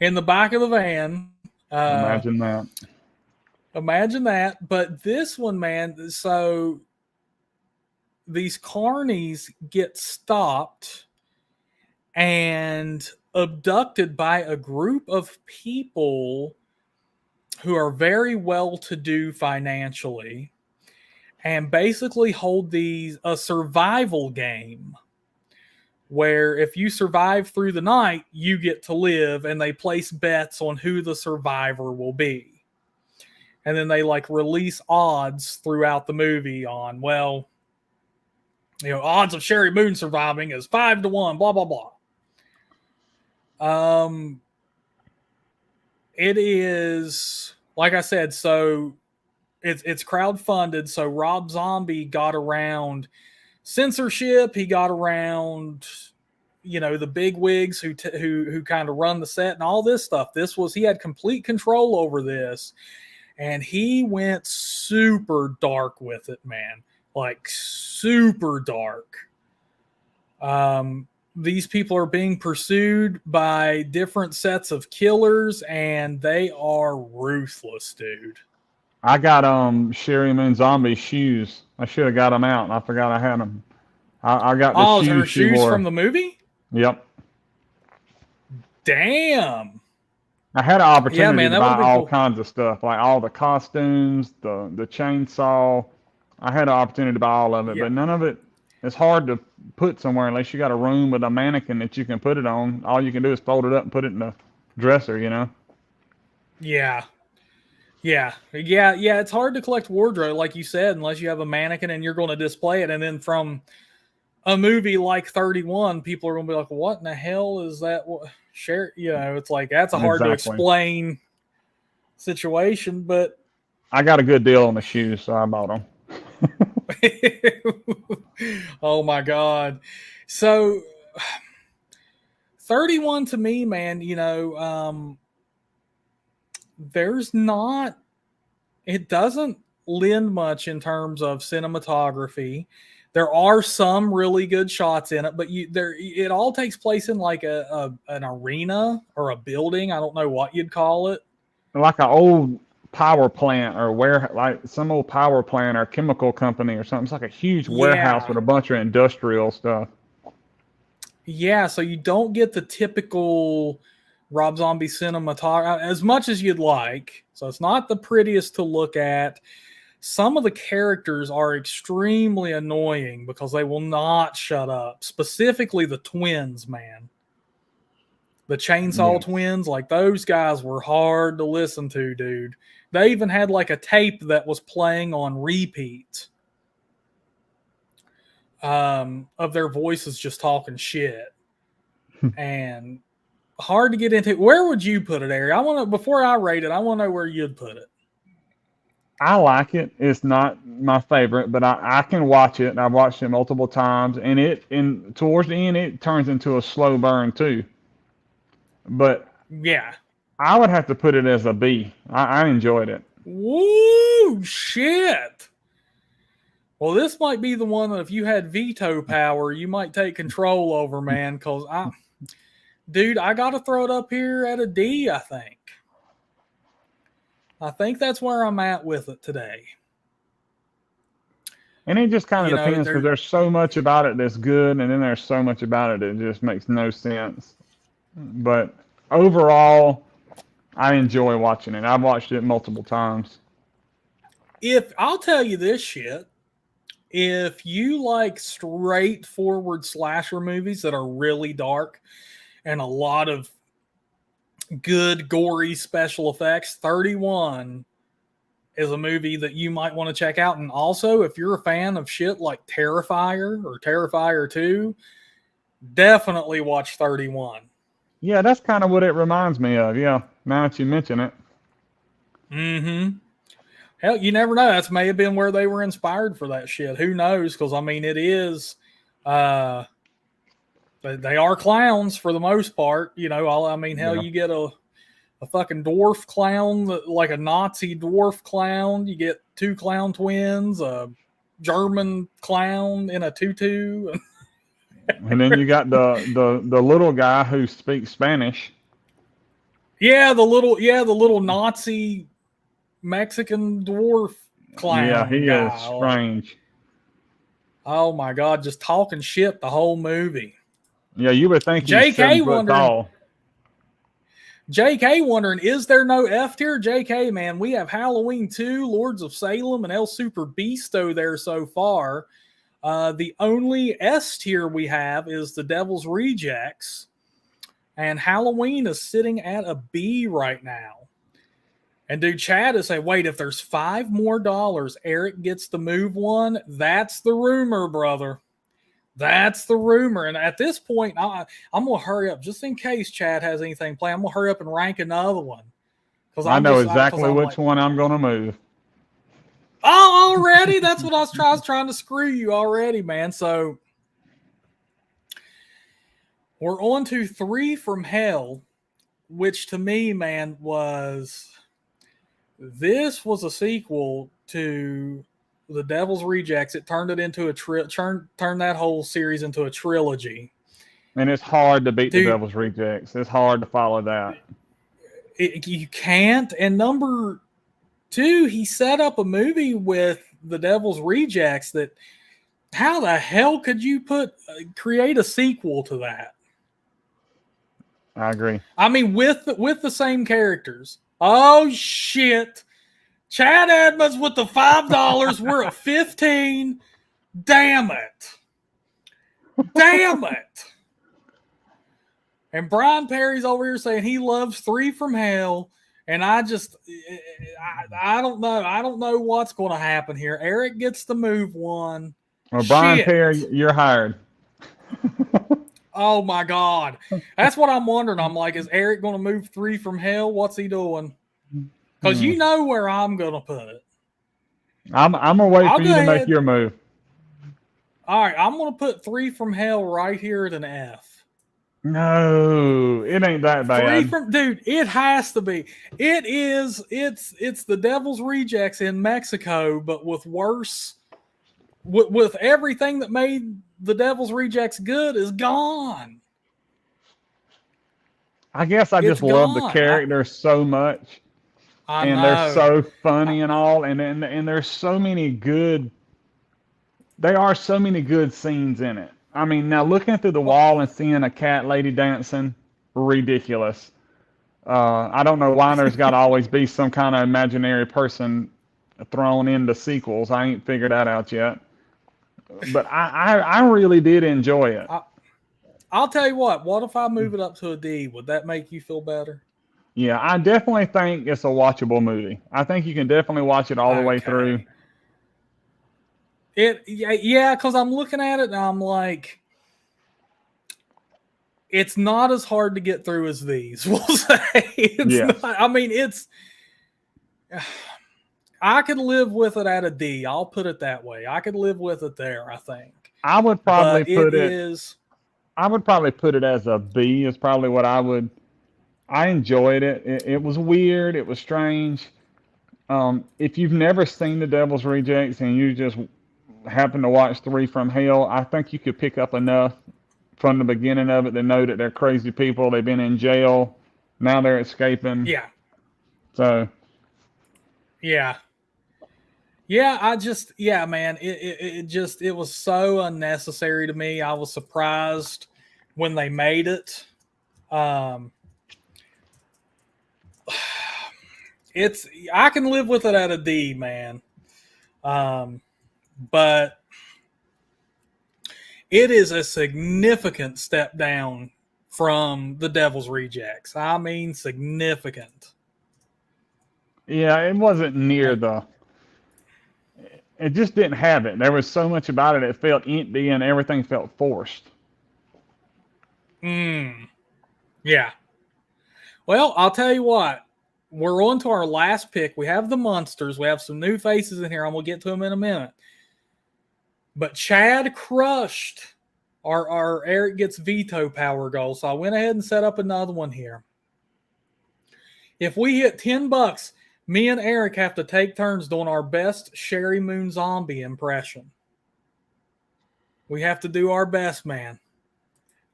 in the back of the van. Imagine that. Imagine that. But this one, man, so these carnies get stopped and abducted by a group of people who are very well-to-do financially, and basically hold a survival game where if you survive through the night, you get to live, and they place bets on who the survivor will be. And then they release odds throughout the movie on, odds of Sherry Moon surviving is 5-1, blah, blah, blah. It is, like I said, so it's crowdfunded. So Rob Zombie got around censorship. He got around, the big wigs who kind of run the set and all this stuff. He had complete control over this, and he went super dark with it, man. Like super dark. These people are being pursued by different sets of killers, and they are ruthless, dude. I got Sherry Moon Zombie shoes. I should have got them out, and I forgot I had them. I got the shoes. Her shoes from the movie? Yep. Damn. I had an opportunity to buy all kinds of stuff, like all the costumes, the chainsaw. I had an opportunity to buy all of it, but none of it is hard to put somewhere unless you got a room with a mannequin that you can put it on. All you can do is fold it up and put it in the dresser, Yeah. It's hard to collect wardrobe, like you said, unless you have a mannequin and you're going to display it. And then from a movie like 31, people are going to be like, what in the hell is that? Share, it's like, that's a hard to explain situation, but I got a good deal on the shoes, so I bought them. Oh my God. So 31 to me, man, it doesn't lend much in terms of cinematography. There are some really good shots in it, but it all takes place in like an arena or a building. I don't know what you'd call it. Like an old power plant or like some old power plant or chemical company or something. It's like a huge warehouse with a bunch of industrial stuff. Yeah, so you don't get the typical Rob Zombie cinematography as much as you'd like. So it's not the prettiest to look at. Some of the characters are extremely annoying because they will not shut up. Specifically the twins, man. The chainsaw twins, like those guys were hard to listen to, dude. They even had like a tape that was playing on repeat of their voices just talking shit. And hard to get into. Where would you put it, Eric? Before I rate it, I want to know where you'd put it. I like it. It's not my favorite, but I can watch it. I've watched it multiple times, and towards the end, it turns into a slow burn too. But yeah, I would have to put it as a B. I enjoyed it. Woo, shit. Well, this might be the one that if you had veto power, you might take control over, man. Because dude, I got to throw it up here at a D. I think that's where I'm at with it today. And it just kind of depends because there's so much about it that's good, and then there's so much about it that just makes no sense. But overall, I enjoy watching it. I've watched it multiple times. If I'll tell you this shit, if you like straightforward slasher movies that are really dark and a lot of good gory special effects, 31 is a movie that you might want to check out. And also, if you're a fan of shit like Terrifier or Terrifier 2, definitely watch 31. Yeah, that's kind of what it reminds me of. Yeah, now that you mention it. Mm-hmm. Hell, you never know. That may have been where they were inspired for that shit. Who knows? Because, I mean, it is... they are clowns for the most part. You know, I mean, hell, you get a fucking dwarf clown, like a Nazi dwarf clown. You get 2 clown twins, a German clown in a tutu. And then you got the little guy who speaks Spanish. Yeah, the little Nazi Mexican dwarf clown. Yeah, he is strange. Oh my God, just talking shit the whole movie. Yeah, you would think he's 7 foot tall. JK wondering, is there no F tier? JK, man, we have Halloween 2, Lords of Salem, and El Superbeasto there so far. The only S tier we have is The Devil's Rejects. And Halloween is sitting at a B right now. And dude, Chad is saying, wait, if there's $5 more, Eric gets to move one. That's the rumor, brother. That's the rumor. And at this point, I'm going to hurry up just in case Chad has anything planned. I'm going to hurry up and rank another one. I know exactly which one I'm going to move. Oh, already? That's what I was trying to screw you already, man. So we're on to 3 from Hell, which to me, man, this was a sequel to The Devil's Rejects. It turned it into a turned that whole series into a trilogy. And it's hard to beat The Devil's Rejects. It's hard to follow that. You can't. And number 2, he set up a movie with The Devil's Rejects that how the hell could you create a sequel to that? I agree. I mean, with the same characters. Oh, shit. Chad Edmonds with the $5. We're at 15. Damn it. Damn it. And Brian Perry's over here saying he loves 3 from Hell. And I don't know. I don't know what's going to happen here. Eric gets to move one. Well, Brian Perry, you're hired. Oh my God. That's what I'm wondering. I'm like, is Eric going to move 3 from Hell? What's he doing? Because you know where I'm going to put it. I'm going to wait for you to make your move. All right. I'm going to put 3 from Hell right here at an F. No, it ain't that bad. Dude, it has to be. It is. It's The Devil's Rejects in Mexico, but with worse. With everything that made The Devil's Rejects good is gone. I guess I just love the characters so much. I know. They're so funny and all. And there's so many good. There are so many good scenes in it. I mean, now looking through the wall and seeing a cat lady dancing, ridiculous. I don't know why there's got to always be some kind of imaginary person thrown into sequels. I ain't figured that out yet. But I really did enjoy it. I'll tell you what. What if I move it up to a D? Would that make you feel better? Yeah, I definitely think it's a watchable movie. I think you can definitely watch it all the way through. Yeah, because I'm looking at it and I'm like, it's not as hard to get through as these. We'll say. I mean, I could live with it at a D. I'll put it that way. I could live with it there, I think. I would probably put it as a B is probably what I I enjoyed it. It was weird. It was strange. If you've never seen The Devil's Rejects and you just happen to watch Three from Hell, I think you could pick up enough from the beginning of it to know that they're crazy people. They've been in jail. Now they're escaping. Yeah. So. Yeah. Yeah, man, it was so unnecessary to me. I was surprised when they made it. I can live with it at a D, man. But it is a significant step down from The Devil's Rejects. I mean, significant. Yeah, it wasn't near it just didn't have it. There was so much about it. It felt empty and everything felt forced. Yeah. Well, I'll tell you what. We're on to our last pick. We have the Munsters. We have some new faces in here. I'm going to get to them in a minute. But Chad crushed our Eric Gets Veto Power goal. So I went ahead and set up another one here. If we hit $10, me and Eric have to take turns doing our best Sherry Moon Zombie impression. We have to do our best, man.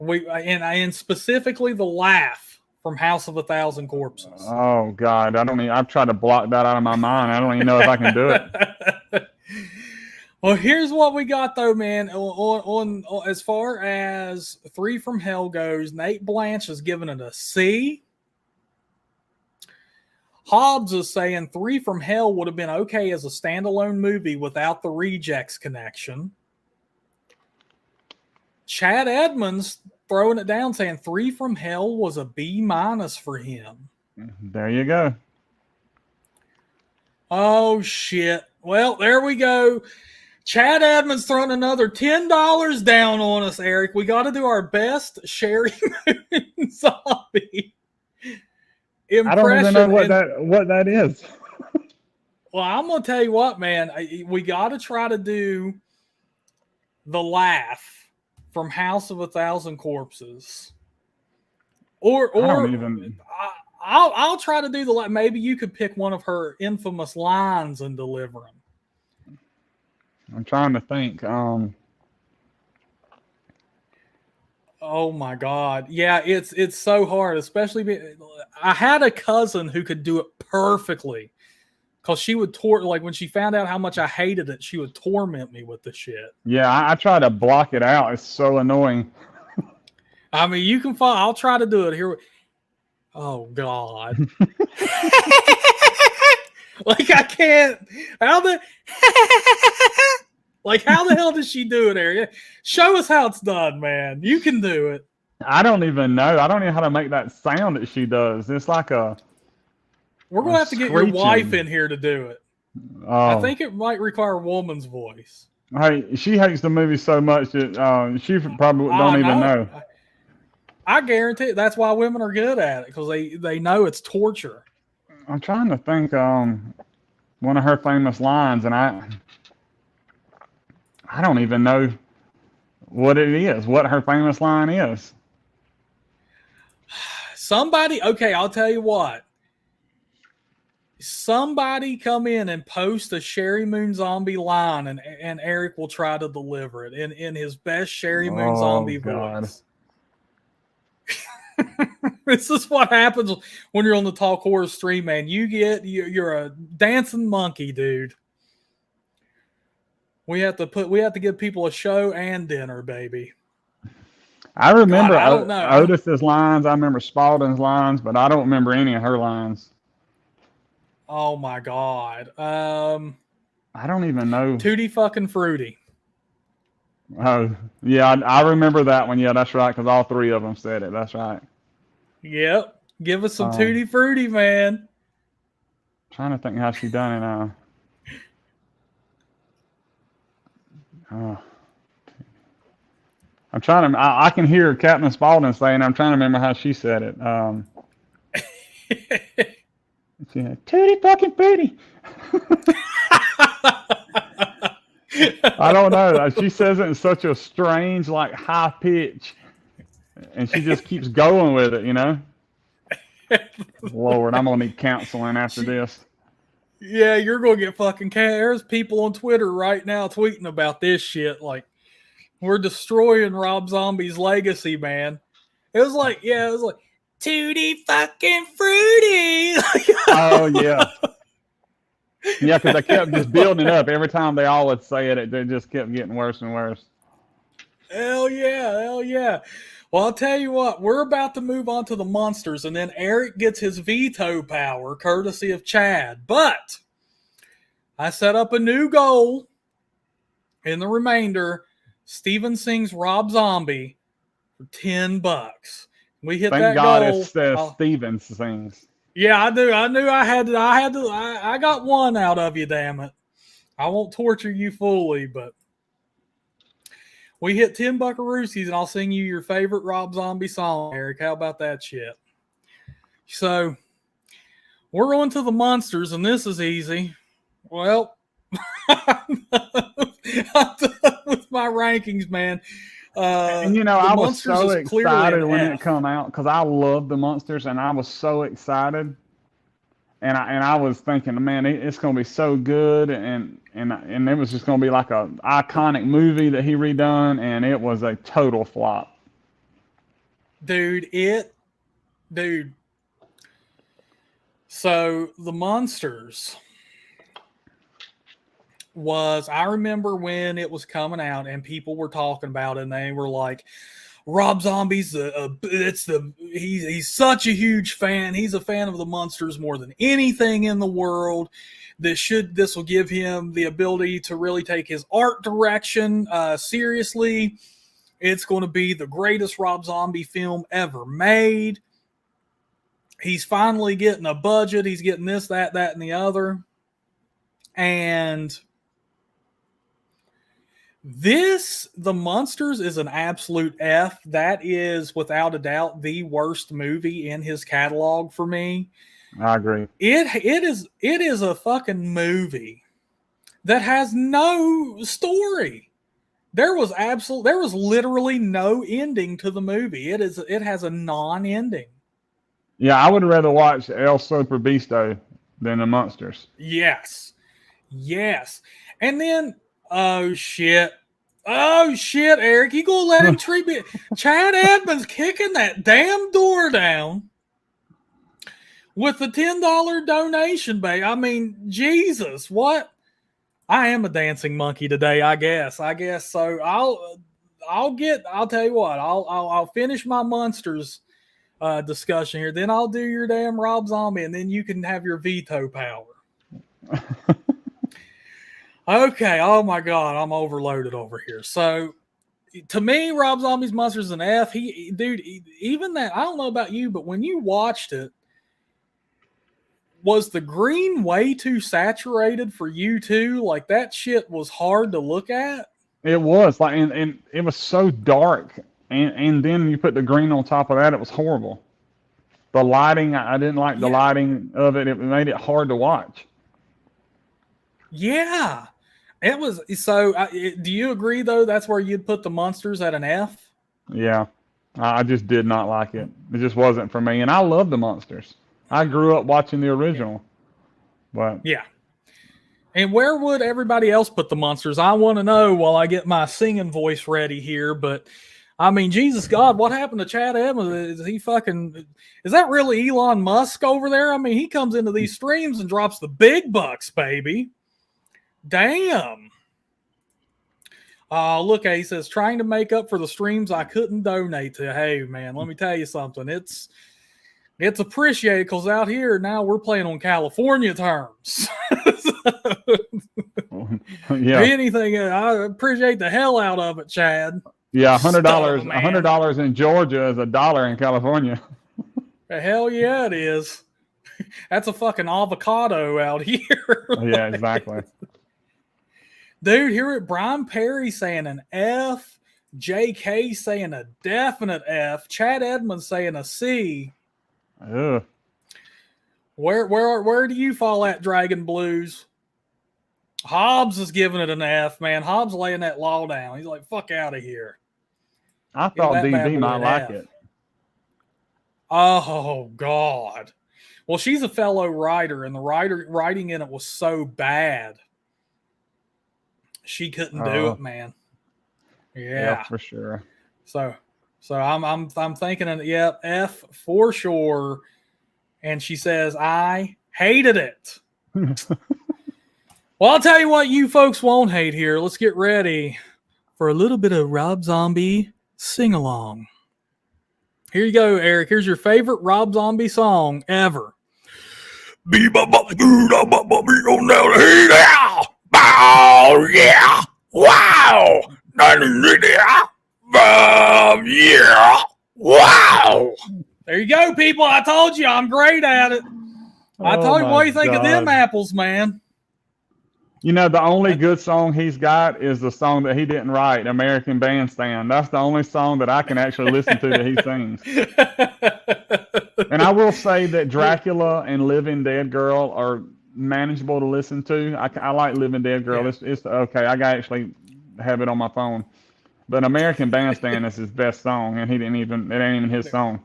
And specifically the laugh from House of a Thousand Corpses. Oh God, I've tried to block that out of my mind. I don't even know if I can do it. Well, here's what we got though, man. On as far as Three from Hell goes, Nate Blanche is giving it a C. Hobbs is saying Three from Hell would have been okay as a standalone movie without the Rejects connection. Chad Edmonds throwing it down, saying Three from Hell was a B- for him. There you go. Oh, shit. Well, there we go. Chad Edmonds throwing another $10 down on us, Eric. We got to do our best Sherry Moon Zombie impression. I don't even know what that is. Well, I'm going to tell you what, man. We got to try to do the laugh from House of a Thousand Corpses. Or I don't even... I'll try to do the laugh. Maybe you could pick one of her infamous lines and deliver them. I'm trying to think. Oh my God. Yeah, it's so hard, especially I had a cousin who could do it perfectly. Because she would like when she found out how much I hated it, she would torment me with the shit. Yeah, I try to block it out. It's so annoying. I mean, you can find. I'll try to do it here. Oh God! Like I can't. How the hell does she do it, Area? Show us how it's done, man. You can do it. I don't even know. I don't know how to make that sound that she does. It's like a. We're going to have to get your wife in here to do it. Oh. I think it might require a woman's voice. Hey, she hates the movie so much that she probably don't even know. I guarantee it. That's why women are good at it, because they know it's torture. I'm trying to think one of her famous lines, and I don't even know what it is, what her famous line is. Okay, I'll tell you what. Somebody come in and post a Sherry Moon Zombie line, and Eric will try to deliver it in his best Sherry Moon Zombie voice. This is what happens when you're on the Talk Horror stream, man. You're a dancing monkey, dude. We have to give people a show and dinner, baby. I remember God, Otis's lines. I remember Spalding's lines, but I don't remember any of her lines. Oh my God. I don't even know. Tutti fucking Fruity. Oh, yeah, I remember that one. Yeah, that's right, because all three of them said it. That's right. Yep. Give us some Tutti Fruity, man. Trying to think how she done it now. I'm trying to. I can hear Captain Spaulding saying. I'm trying to remember how she said it. She had Tutti fucking Fruity. I don't know. She says it in such a strange, like high pitch, and she just keeps going with it. You know. Lord, I'm gonna need counseling after this. Yeah, you're gonna get fucking There's people on Twitter right now tweeting about this shit. Like, we're destroying Rob Zombie's legacy, man. It was like Tutti fucking fruity. Oh yeah. Yeah, because they kept just building it up. Every time they all would say it, it just kept getting worse and worse. Hell yeah. Well, I'll tell you what, we're about to move on to the Munsters, and then Eric gets his veto power, courtesy of Chad. But I set up a new goal in the remainder. Steven sings Rob Zombie for $10. We hit Thank that God goal. it says Steven sings. Yeah, I do. I knew I had to. I got one out of you, damn it. I won't torture you fully, but we hit 10 buckaroosies, and I'll sing you your favorite Rob Zombie song, Eric. How about that shit? So we're on to the Munsters, and this is easy. Well, I'm done with my rankings, man. And I was so excited when it come out because I love the Munsters, and I was so excited, and I was thinking, man, it's gonna be so good, and it was just gonna be like a iconic movie that he redone, and it was a total flop. Dude. So the Munsters I remember when it was coming out and people were talking about it, and they were like, Rob Zombie's he's such a huge fan. He's a fan of the Munsters more than anything in the world. This will give him the ability to really take his art direction seriously. It's going to be the greatest Rob Zombie film ever made. He's finally getting a budget. He's getting this, that, and the other. And the Munsters is an absolute F. That is, without a doubt, the worst movie in his catalog for me. I agree. It is a fucking movie that has no story. There was literally no ending to the movie. It has a non-ending. Yeah, I would rather watch El Superbeasto than the Munsters. Yes. And then, oh shit, Eric, you gonna let him treat me? Chad Edmonds kicking that damn door down with the $10 donation, babe. I mean, Jesus, what? I am a dancing monkey today, I guess so. I'll tell you what, I'll finish my Munsters discussion here, then I'll do your damn Rob Zombie, and then you can have your veto power. Okay, oh my God, I'm overloaded over here. So, to me, Rob Zombie's Munsters is an F. Even that, I don't know about you, but when you watched it, was the green way too saturated for you too? Like, that shit was hard to look at? It was, like, and it was so dark, and then you put the green on top of that, it was horrible. The lighting, I didn't like the lighting of it. It made it hard to watch. Yeah. It was so. Do you agree though? That's where you'd put the Munsters at an F. Yeah, I just did not like it. It just wasn't for me. And I love the Munsters. I grew up watching the original. But yeah. And where would everybody else put the Munsters? I want to know while I get my singing voice ready here. But I mean, Jesus God, what happened to Chad Edmonds? Is that really Elon Musk over there? I mean, he comes into these streams and drops the big bucks, baby. Damn. Look, he says, trying to make up for the streams I couldn't donate to. Hey, man, let me tell you something. It's appreciated because out here now we're playing on California terms. Yeah. Anything, I appreciate the hell out of it, Chad. Yeah, $100 in Georgia is $1 in California. Hell yeah, it is. That's a fucking avocado out here. Yeah, exactly. Dude, here at Brian Perry saying an F, JK saying a definite F, Chad Edmonds saying a C. Ugh. Where do you fall at, Dragon Blues? Hobbs is giving it an F, man. Hobbs laying that law down. He's like, fuck out of here. I thought DB might like it. Oh God. Well, she's a fellow writer, and the writing in it was so bad she couldn't do it, man. Yeah, for sure. So I'm thinking, yep, F for sure. And she says, I hated it. Well, I'll tell you what, you folks won't hate here. Let's get ready for a little bit of Rob Zombie sing along. Here you go, Eric. Here's your favorite Rob Zombie song ever. Oh yeah! Wow! Yeah! Wow! There you go, people. I told you I'm great at it. I told you, what do you think of them apples, man? You know, the only good song he's got is the song that he didn't write, American Bandstand. That's the only song that I can actually listen to that he sings. And I will say that Dracula and Living Dead Girl are manageable to listen to. I like Living Dead Girl. Yeah. It's okay. I actually have it on my phone. But American Bandstand is his best song, and it ain't even his song.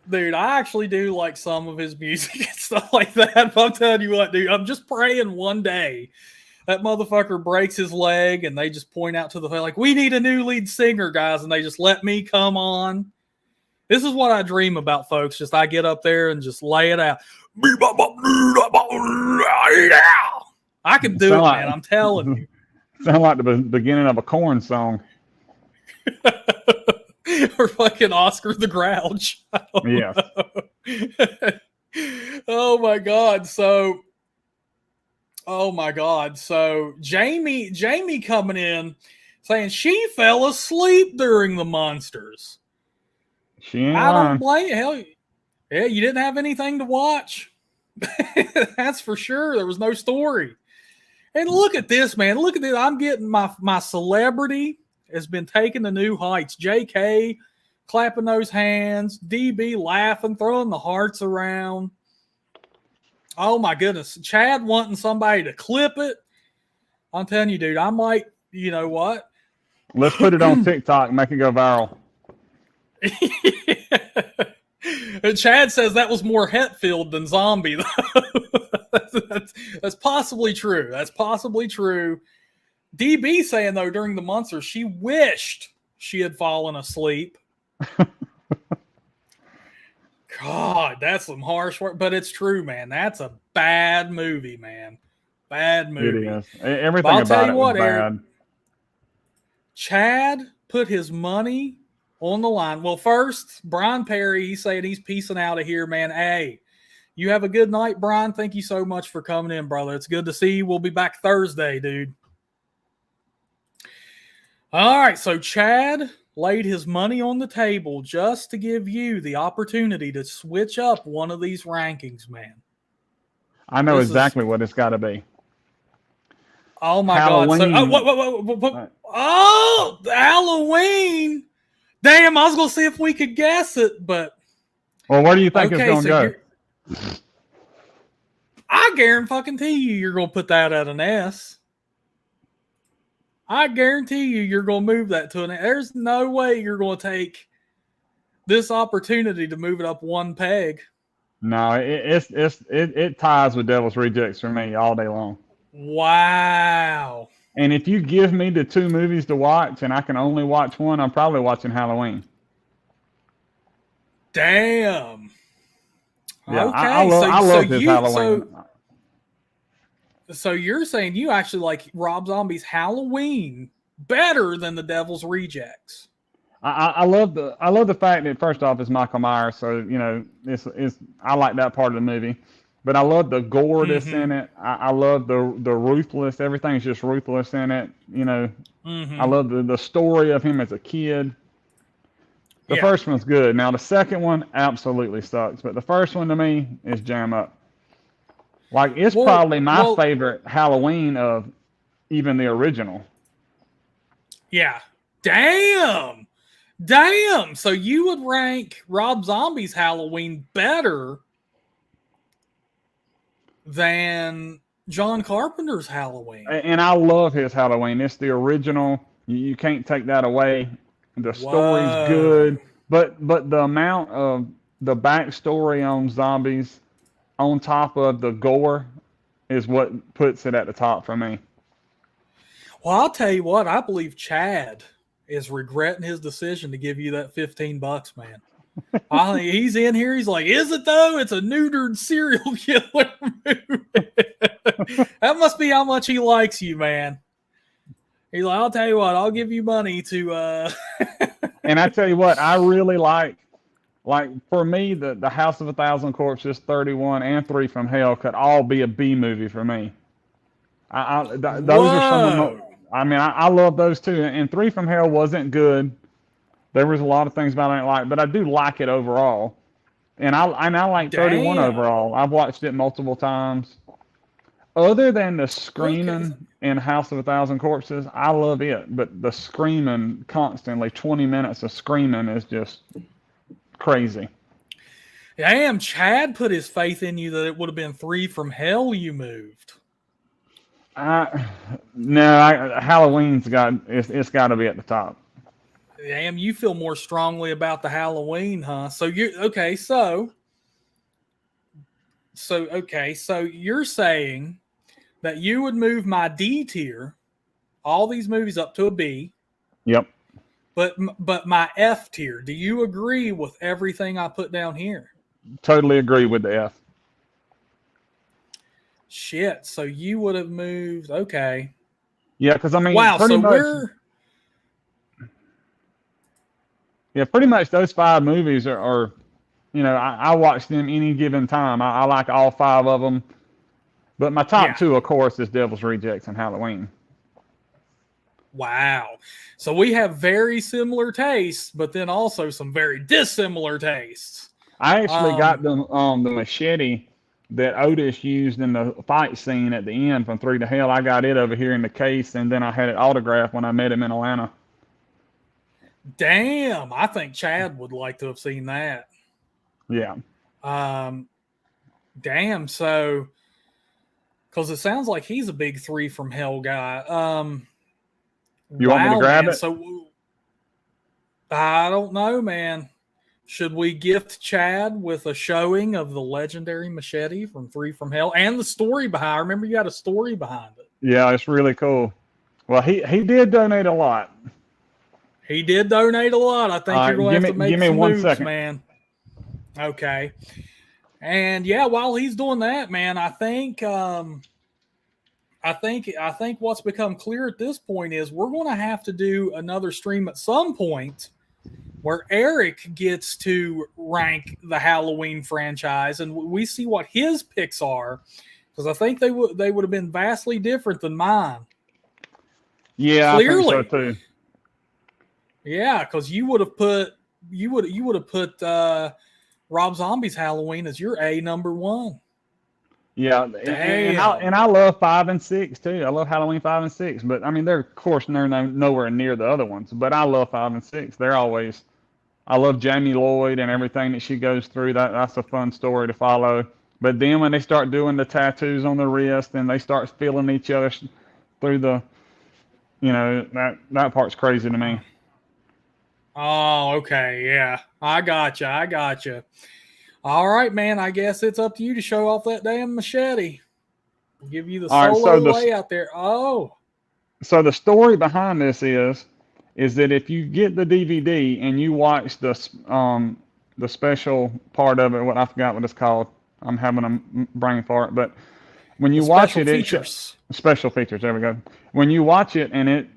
Dude, I actually do like some of his music and stuff like that. But I'm telling you what, dude, I'm just praying one day that motherfucker breaks his leg and they just point out to the like, we need a new lead singer, guys, and they just let me come on. This is what I dream about, folks. Just I get up there and just lay it out. I can do it, man. I'm telling you. Sound like the beginning of a Korn song. Or fucking Oscar the Grouch. Yes. Oh my God. So Jamie coming in saying she fell asleep during the Munsters. She ain't I lying. don't blame. Hell, yeah, you didn't have anything to watch. That's for sure. There was no story. And look at this, man. Look at this. I'm getting my celebrity has been taking to new heights. JK clapping those hands. DB laughing, throwing the hearts around. Oh my goodness. Chad wanting somebody to clip it. I'm telling you, dude, I might, you know what? Let's put it on TikTok and make it go viral. And Chad says that was more Hetfield than Zombie, though. That's possibly true. That's possibly true. DB saying, though, during the Munsters, she wished she had fallen asleep. God, that's some harsh work, but it's true, man. That's a bad movie, man. Bad movie. It is. Everything about it was bad. Eric, Chad put his money on the line. Well, first, Brian Perry, he's saying he's peacing out of here, man. Hey, you have a good night, Brian. Thank you so much for coming in, brother. It's good to see you. We'll be back Thursday, dude. All right, so Chad laid his money on the table just to give you the opportunity to switch up one of these rankings, man. I know exactly what it's got to be. Oh, my Halloween. God. So, Halloween. Damn, I was going to see if we could guess it, but. Well, where do you think it's going to go? I guarantee you're going to put that at an S. I guarantee you're going to move that to an S. There's no way you're going to take this opportunity to move it up one peg. No, it ties with Devil's Rejects for me all day long. Wow. And if you give me the two movies to watch and I can only watch one, I'm probably watching Halloween. Damn. Yeah, okay. I love this Halloween. So you're saying you actually like Rob Zombie's Halloween better than the Devil's Rejects? I love the fact that first off it's Michael Myers, so you know I like that part of the movie. But I love the gore that's in it. I love the ruthless. Everything's just ruthless in it. You know, I love the story of him as a kid. The first one's good. Now the second one absolutely sucks, but the first one to me is jam up. Like it's probably my favorite Halloween of even the original. Yeah. Damn. So you would rank Rob Zombie's Halloween better than John Carpenter's Halloween. And I love his Halloween. It's the original. You can't take that away. The story's good, but the amount of the backstory on zombies on top of the gore is what puts it at the top for me. Well, I'll tell you what, I believe Chad is regretting his decision to give you that $15, man. I think he's in here. He's like, is it though? It's a neutered serial killer movie. That must be how much he likes you, man. He's like, I'll tell you what, I'll give you money to. And I tell you what, I really like for me, the House of a Thousand Corpses, 31, and 3 from Hell could all be a B movie for me. Those are some of I love those too. And 3 from Hell wasn't good. There was a lot of things about it I didn't like, but I do like it overall. And I like 31 overall. I've watched it multiple times. Other than the screaming in House of a Thousand Corpses, I love it. But the screaming constantly, 20 minutes of screaming is just crazy. Damn, Chad put his faith in you that it would have been 3 from Hell you moved. Halloween's it's got to be at the top. Damn, you feel more strongly about the Halloween, huh? So you're okay. So you're saying that you would move my D tier, all these movies up to a B. Yep. But my F tier. Do you agree with everything I put down here? Totally agree with the F. Shit. So you would have moved. Okay. Yeah, because I mean, wow. Pretty So much, pretty much those 5 movies are I watch them any given time. I like all 5 of them. But my top 2, of course, is Devil's Rejects and Halloween. Wow. So we have very similar tastes, but then also some very dissimilar tastes. I actually got the machete that Otis used in the fight scene at the end from 3 to Hell. I got it over here in the case, and then I had it autographed when I met him in Atlanta. Damn, I think Chad would like to have seen that. Yeah. Damn, so because it sounds like he's a big 3 from Hell guy. You want me to grab it? So I don't know, man. Should we gift Chad with a showing of the legendary machete from 3 from Hell and the story behind? I remember you had a story behind it. Yeah, it's really cool. Well, he did donate a lot. He did donate a lot. I think you're going to have to make some moves, man. Okay. And yeah, while he's doing that, man, I think what's become clear at this point is we're going to have to do another stream at some point where Eric gets to rank the Halloween franchise and we see what his picks are, because I think they would have been vastly different than mine. Yeah, clearly. I think so too. Yeah, because you would have put Rob Zombie's Halloween as your A number 1. Yeah, and I love 5 and 6 too. I love Halloween 5 and 6, but I mean they're nowhere near the other ones. But I love 5 and 6. I love Jamie Lloyd and everything that she goes through. That's a fun story to follow. But then when they start doing the tattoos on the wrist and they start feeling each other through the, that part's crazy to me. Oh, okay. Yeah. I gotcha. All right, man. I guess it's up to you to show off that damn machete. I'll give you the solo way out there. Oh. So the story behind this is that if you get the DVD and you watch the special part of it, I forgot what it's called. I'm having a brain fart, but when you watch it, special features. There we go. When you watch it and it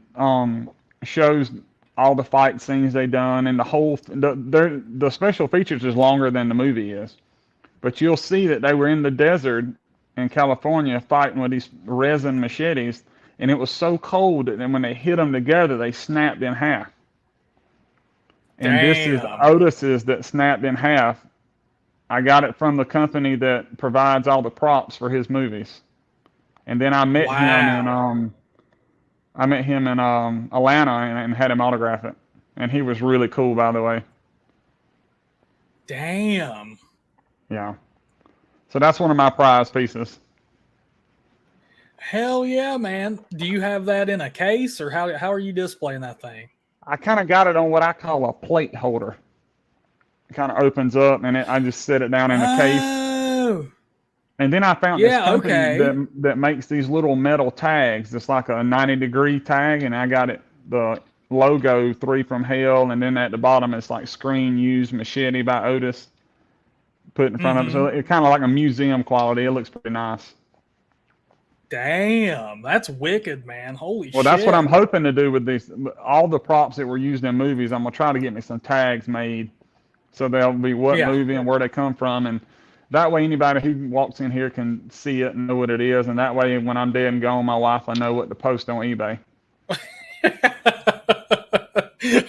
shows all the fight scenes they done and the special features is longer than the movie is, but you'll see that they were in the desert in California fighting with these resin machetes, and it was so cold that when they hit them together, they snapped in half. And this is Otis's that snapped in half. I got it from the company that provides all the props for his movies, and then I met him in Atlanta and had him autograph it. And he was really cool, by the way. Damn. Yeah. So that's one of my prize pieces. Hell yeah, man. Do you have that in a case, or how are you displaying that thing? I kind of got it on what I call a plate holder. kind of opens up, and I just set it down in a case. Oh. And then I found this company okay. that makes these little metal tags. It's like a 90-degree tag, and I got the logo 3 from Hell, and then at the bottom it's like Screen Used Machete by Otis put in front of it. So it's kind of like a museum quality. It looks pretty nice. Damn, that's wicked, man. Holy shit. Well, that's what I'm hoping to do with these. All the props that were used in movies, I'm going to try to get me some tags made so they'll be what movie and where they come from. And that way anybody who walks in here can see it and know what it is. And that way when I'm dead and gone, my wife will know what to post on eBay.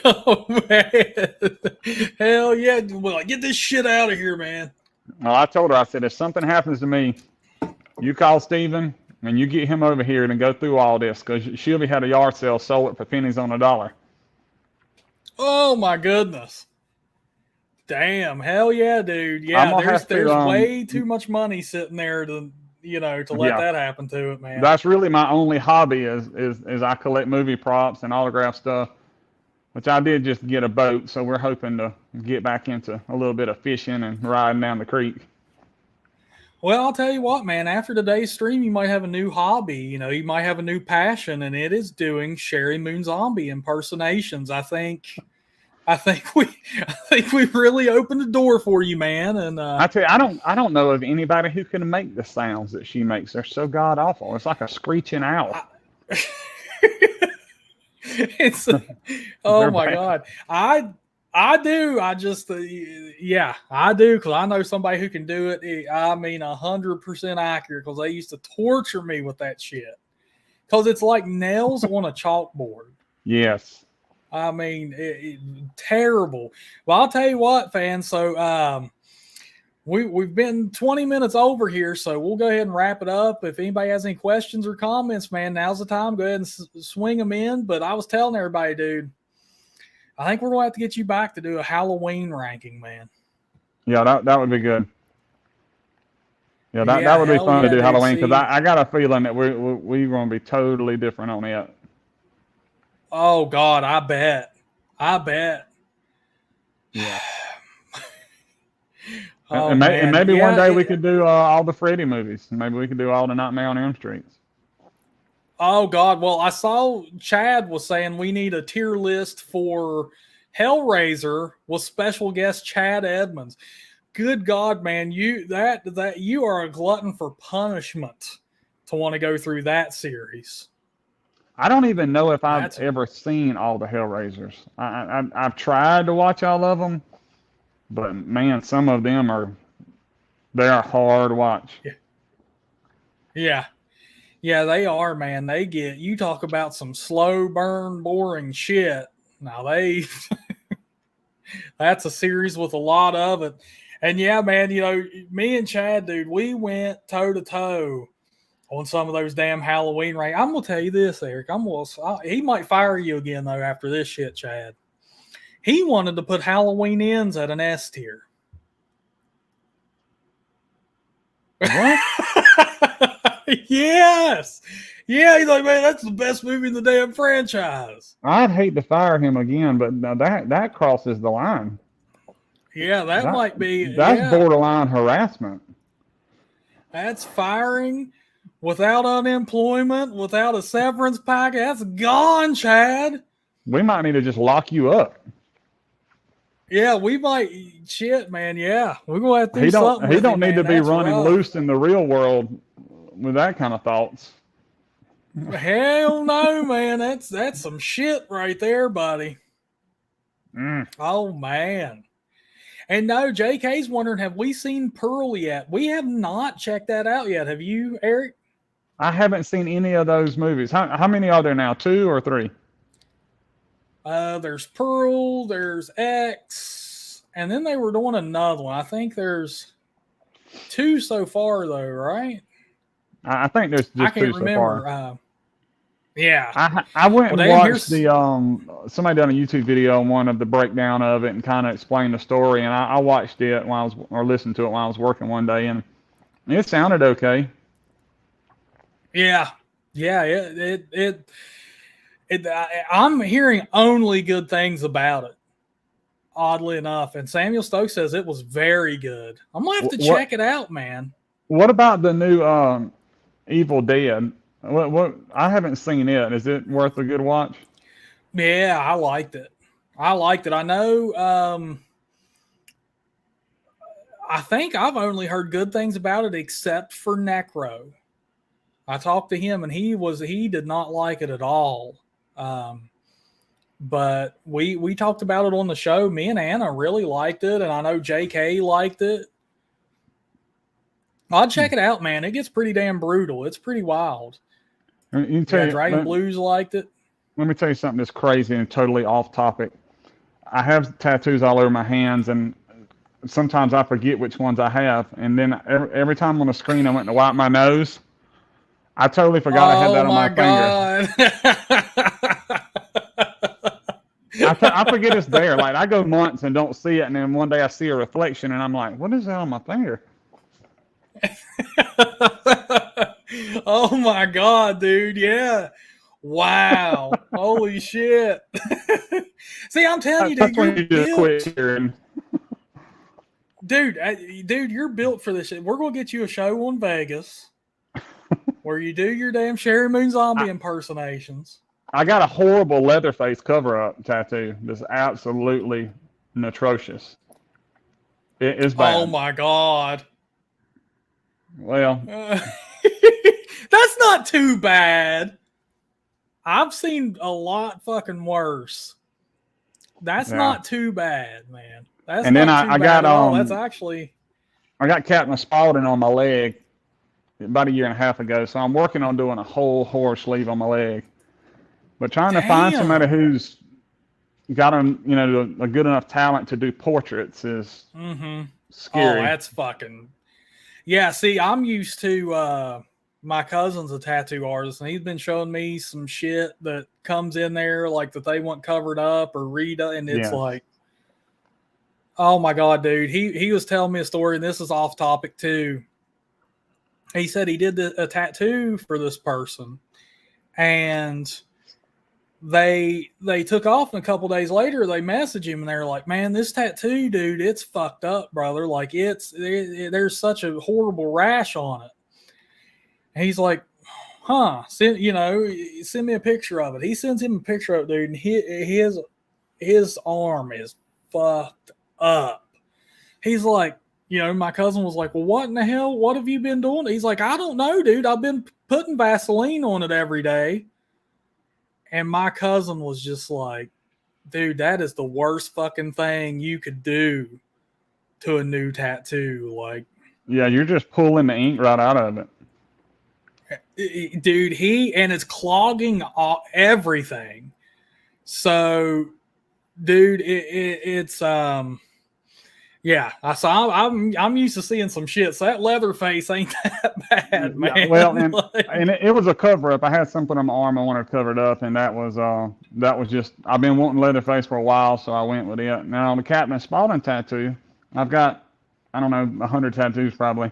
Oh, man. Hell yeah. Well, get this shit out of here, man. Well, I told her, I said, if something happens to me, you call Steven and you get him over here and go through all this, because she'll be had a yard sale, sold it for pennies on the dollar. Oh, my goodness. Damn. Hell yeah, dude. Yeah, there's way too much money sitting there to let that happen to it, man. That's really my only hobby is I collect movie props and autograph stuff, which I did just get a boat, so we're hoping to get back into a little bit of fishing and riding down the creek. Well, I'll tell you what, man, after today's stream, you might have a new hobby. You might have a new passion, and it is doing Sherry Moon Zombie impersonations. I think we really opened the door for you, man. And I tell you, I don't know of anybody who can make the sounds that she makes. They're so god awful. It's like a screeching owl. Oh my God. I do. I just, I do. Cause I know somebody who can do it. I mean, 100% accurate. Cause they used to torture me with that shit. Cause it's like nails on a chalkboard. Yes. I mean, terrible. Well, I'll tell you what, fans. So, we've been 20 minutes over here, so we'll go ahead and wrap it up. If anybody has any questions or comments, man, now's the time. Go ahead and swing them in. But I was telling everybody, dude, I think we're going to have to get you back to do a Halloween ranking, man. Yeah, that would be good. Yeah, that would be fun to do Halloween, because I got a feeling that we're going to be totally different on it. Oh, God, I bet. Yeah. Oh, and maybe one day we could do all the Freddy movies. Maybe we could do all the Nightmare on Elm Streets. Oh, God. Well, I saw Chad was saying we need a tier list for Hellraiser with special guest Chad Edmonds. Good God, man. You are a glutton for punishment to want to go through that series. I don't even know if I've ever seen all the Hellraisers. I've tried to watch all of them, but man, some of them they are hard to watch. Yeah, they are, man. They you talk about some slow burn, boring shit. Now that's a series with a lot of it. And yeah, man, me and Chad, dude, we went toe to toe on some of those damn Halloween ranks. I'm gonna tell you this, Eric. He might fire you again though after this shit, Chad. He wanted to put Halloween Ends at an S tier. What? Yes. Yeah, he's like, man, that's the best movie in the damn franchise. I'd hate to fire him again, but that crosses the line. Yeah, that might be. That's borderline harassment. That's firing without unemployment, without a severance package. That's gone, Chad. We might need to just lock you up. Yeah, we might. Shit, man. Yeah, we're gonna have to do something. He don't need to be running loose in the real world with that kind of thoughts. Hell no, man. That's some shit right there, buddy. Oh man. And no, JK's wondering, have we seen Pearl yet? We have not checked that out yet. Have you, Eric? I haven't seen any of those movies. How many are there now? 2 or 3? There's Pearl, there's X, and then they were doing another one. I think there's 2 so far, though, right? I think there's just 2 so far. Yeah. I went and watched somebody done a YouTube video on one of the breakdown of it and kind of explained the story, and I watched it listened to it while I was working one day, and it sounded okay. Yeah. I'm hearing only good things about it. oddly enough. And Samuel Stokes says it was very good. I'm gonna have to What- check it out, man. What about the new Evil Dead? What? I haven't seen it. Is it worth a good watch? Yeah, I liked it. I know. I think I've only heard good things about it, except for Necro. I talked to him, and he did not like it at all. But we talked about it on the show. Me and Anna really liked it, and I know JK liked it. I'll check it out, man. It gets pretty damn brutal. It's pretty wild. Dragon Blues liked it. Let me tell you something that's crazy and totally off topic. I have tattoos all over my hands, and sometimes I forget which ones I have. And then every time on the screen I went to wipe my nose, I totally forgot I had that on my finger. I forget it's there. Like, I go months and don't see it, and then one day I see a reflection, and I'm like, what is that on my finger? Oh my god, dude! Yeah, wow, holy shit! See, I'm telling you, dude, when you just quit hearing. Dude, you're built for this shit. We're gonna get you a show on Vegas where you do your damn Sherry Moon Zombie impersonations. I got a horrible Leatherface cover-up tattoo that's absolutely atrocious. It is bad. Oh my god! Well, that's not too bad. I've seen a lot fucking worse. That's not too bad, man. That's and then not too I bad got at all. That's actually. I got Captain Spaulding on my leg about a year and a half ago, so I'm working on doing a whole horror sleeve on my leg. But trying to find somebody who's got a good enough talent to do portraits is scary. Oh, that's fucking. Yeah, see, I'm used to my cousin's a tattoo artist, and he's been showing me some shit that comes in there like that they want covered up or redone, and it's like, oh my god, dude. He was telling me a story, and this is off topic too. He said he did a tattoo for this person, and they took off, and a couple days later they messaged him, and they're like, man, this tattoo, dude, it's fucked up, brother. Like, there's such a horrible rash on it. And he's like, send me a picture of it. He sends him a picture of it, dude, and his arm is fucked up. He's like, my cousin was like, well, what in the hell? What have you been doing? He's like, I don't know, dude. I've been putting Vaseline on it every day. And my cousin was just like, dude, that is the worst fucking thing you could do to a new tattoo. Like, yeah, you're just pulling the ink right out of it. Dude, and it's clogging everything. So, dude, it's yeah. I'm used to seeing some shit. So that Leatherface ain't that bad, man. Yeah, well, and it was a cover up. I had something on my arm I wanted covered up, and that was just, I've been wanting Leatherface for a while, so I went with it. Now the Captain Spaulding tattoo, I've got, I don't know, 100 tattoos probably.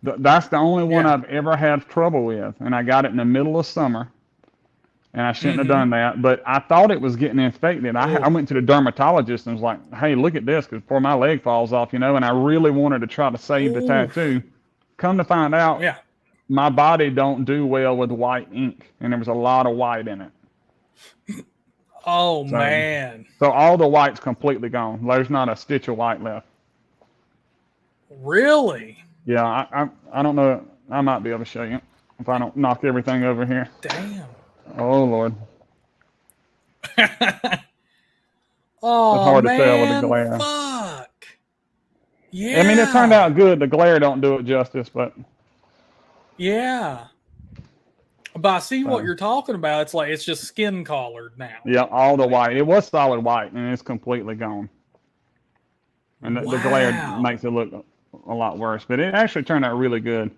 That's the only one I've ever had trouble with, and I got it in the middle of summer, and I shouldn't have done that, but I thought it was getting infected. I went to the dermatologist and was like, hey, look at this, before my leg falls off, and I really wanted to try to save the tattoo. Come to find out, my body don't do well with white ink, and there was a lot of white in it. Oh, man. So all the white's completely gone. There's not a stitch of white left. Really? Yeah, I don't know. I might be able to show you if I don't knock everything over here. Damn. Oh, Lord. Oh, it's hard to tell with the glare. Fuck. Yeah. I mean, it turned out good. The glare don't do it justice, but. Yeah. But I see what you're talking about. It's like, it's just skin colored now. Yeah, all the white. It was solid white, and it's completely gone. And the glare makes it look a lot worse, but it actually turned out really good.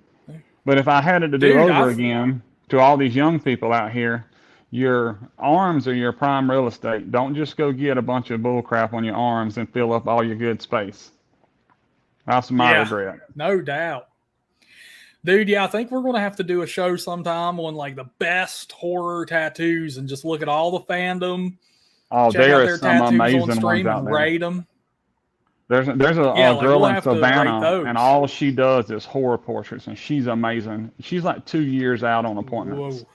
But if I had it to do over again, to all these young people out here, your arms are your prime real estate. Don't just go get a bunch of bullcrap on your arms and fill up all your good space. That's my regret. No doubt. Dude, I think we're going to have to do a show sometime on like the best horror tattoos and just look at all the fandom. Oh, check there out is their some tattoos amazing on stream ones out and there. rate them. There's a Yeah, like girl we'll in have to rate Savannah, those. and all she does is horror portraits, and she's amazing. She's like 2 years out on appointments. Whoa.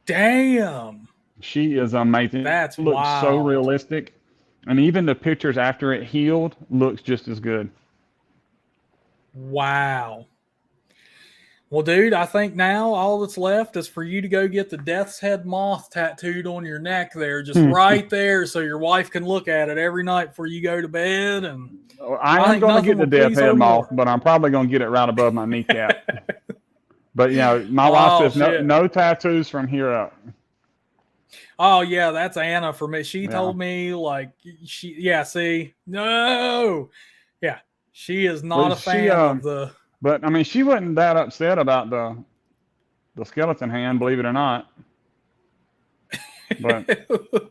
Damn. She is amazing. That's It looks so wild. realistic, and even the pictures after it healed looks just as good. Wow. Well, dude, I think now all that's left is for you to go get the death's head moth tattooed on your neck there, just right there, so your wife can look at it every night before you go to bed. And I am going to get the death please her head moth, more. but I'm probably going to get it right above my kneecap. But my wife says no tattoos from here up. Oh yeah, that's Anna for me. She told me see, no, yeah, she is not a fan of the. But I mean, she wasn't that upset about the skeleton hand, believe it or not. But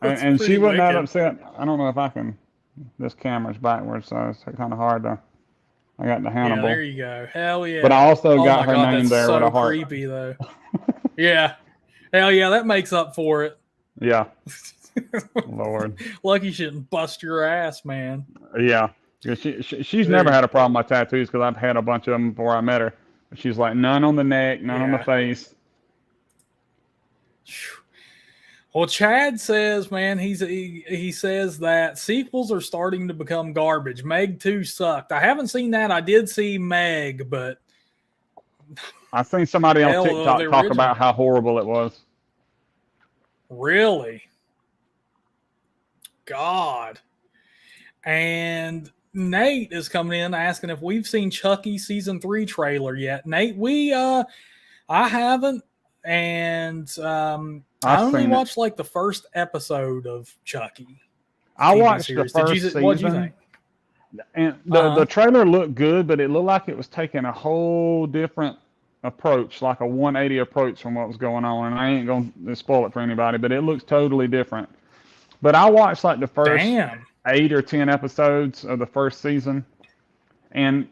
and she wasn't that upset. I don't know if I can. This camera's backwards, so it's kind of hard to. I got the Hannibal. Yeah, there you go. Hell yeah. But I also got her name that's there so with a heart. Creepy though. Yeah, hell yeah, that makes up for it. Yeah. Lord. Lucky she didn't bust your ass, man. Yeah. She's never had a problem with my tattoos because I've had a bunch of them before I met her. She's like, none on the neck, none on the face. Well, Chad says, man, he says that sequels are starting to become garbage. Meg 2 sucked. I haven't seen that. I did see Meg, but I've seen somebody on TikTok talk about how horrible it was. Really? God. And Nate is coming in asking if we've seen Chucky season 3 trailer yet. Nate, I haven't, and I only watched like the first episode of Chucky. I watched the first season. What did you think? And the trailer looked good, but it looked like it was taking a whole different approach, like a 180 approach from what was going on. And I ain't going to spoil it for anybody, but it looks totally different. But I watched like the first 8 or 10 episodes of the first season, and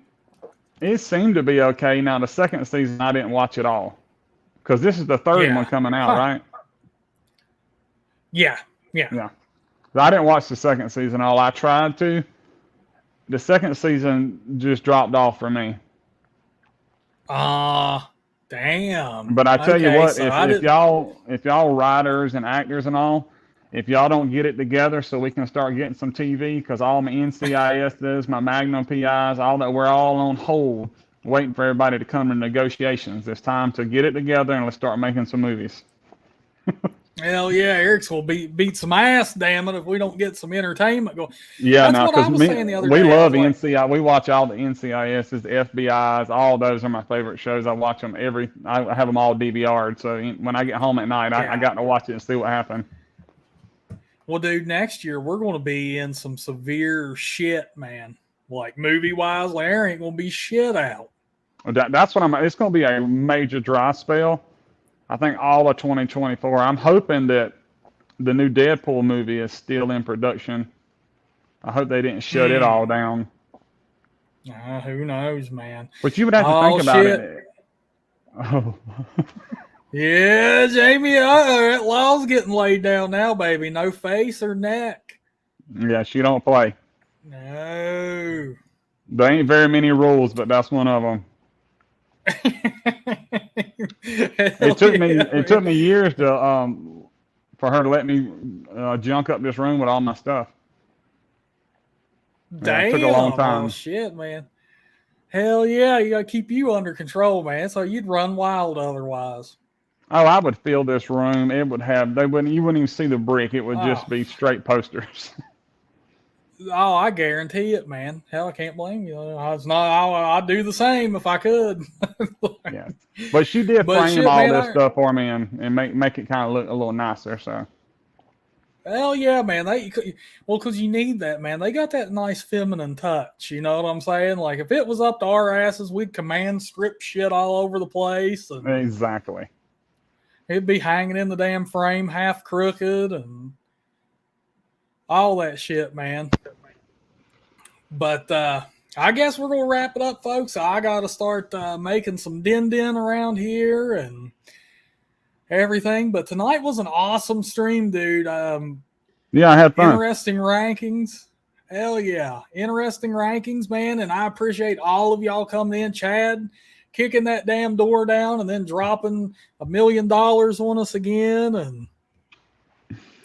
it seemed to be okay. Now the second season I didn't watch it all because this is the third one coming out, right? Yeah. I didn't watch the second season all. I tried to. The second season just dropped off for me. Damn. But I tell you what, if y'all writers and actors and all, if y'all don't get it together so we can start getting some TV, because all my NCISs, my Magnum PIs, all that, we're all on hold waiting for everybody to come to negotiations. It's time to get it together and let's start making some movies. Hell yeah, Eric's will beat some ass, damn it, if we don't get some entertainment going. Yeah, that's what I was saying the other day. We love NCIS. We watch all the NCISs, the FBIs. All those are my favorite shows. I watch them I have them all DVR'd. So when I get home at night, I got to watch it and see what happened. Well, dude, next year we're going to be in some severe shit, man. Like movie-wise, there ain't going to be shit out. That's what it's going to be a major dry spell. I think all of 2024. I'm hoping that the new Deadpool movie is still in production. I hope they didn't shut it all down. Who knows, man? But you would have to think about it. Oh. Yeah, Jamie, that law's getting laid down now, baby. No face or neck. Yeah, she don't play. No. There ain't very many rules, but that's one of them. It took me years to for her to let me junk up this room with all my stuff. Damn, it took a long time. Oh, shit, man. Hell yeah, you gotta keep you under control, man. So you'd run wild otherwise. Oh, I would fill this room. It would have you wouldn't even see the brick. It would just be straight posters. Oh, I guarantee it, man. Hell, I can't blame you. I'd do the same if I could. Yeah, but she did frame all this stuff for me and make it kind of look a little nicer. So. Hell yeah, man. Because you need that, man. They got that nice feminine touch. You know what I'm saying? Like, if it was up to our asses, we'd command strip shit all over the place. And exactly. It'd be hanging in the damn frame, half crooked, and all that shit, man. But I guess we're going to wrap it up, folks. I got to start making some din-din around here and everything. But tonight was an awesome stream, dude. Yeah, I had fun. Interesting rankings. Hell yeah. Interesting rankings, man. And I appreciate all of y'all coming in. Chad kicking that damn door down and then dropping $1 million on us again. And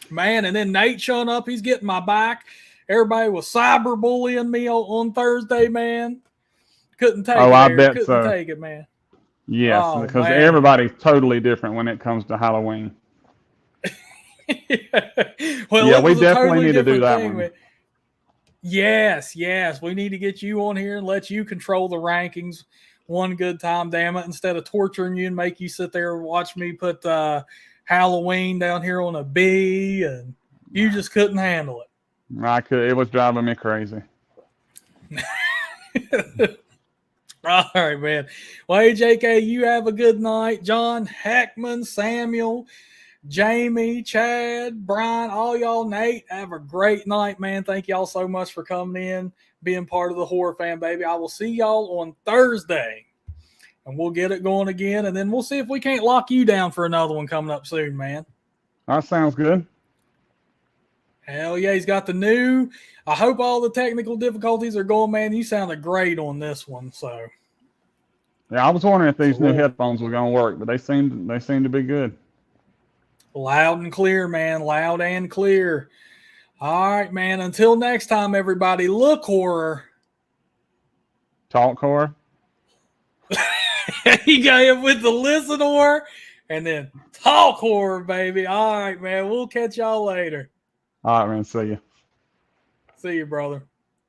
man, and then Nate showing up. He's getting my back. Everybody was cyberbullying me on Thursday, man. Couldn't take it. I bet Couldn't so. take it, man. Yes, Oh, because man. everybody's totally different when it comes to Halloween. Well, yeah, we definitely totally need to do that thing, one. Man. Yes. We need to get you on here and let you control the rankings one good time, damn it, instead of torturing you and make you sit there and watch me put Halloween down here on a B, and you just couldn't handle it. I could. It was driving me crazy. All right, man. Well, hey, JK, you have a good night. John, Heckman, Samuel, Jamie, Chad, Brian, all y'all, Nate, have a great night, man. Thank y'all so much for coming in, being part of the Horror Fan, baby. I will see y'all on Thursday, and we'll get it going again, and then we'll see if we can't lock you down for another one coming up soon, man. That sounds good. Hell yeah, he's got the new. I hope all the technical difficulties are going, man. You sounded great on this one, so. Yeah, I was wondering if these new headphones were going to work, but they seem to be good. Loud and clear, man. Loud and clear. All right, man. Until next time, everybody, look horror. Talk horror. You got him with the listen horror and then talk horror, baby. All right, man. We'll catch y'all later. All right, man. See you. See you, brother.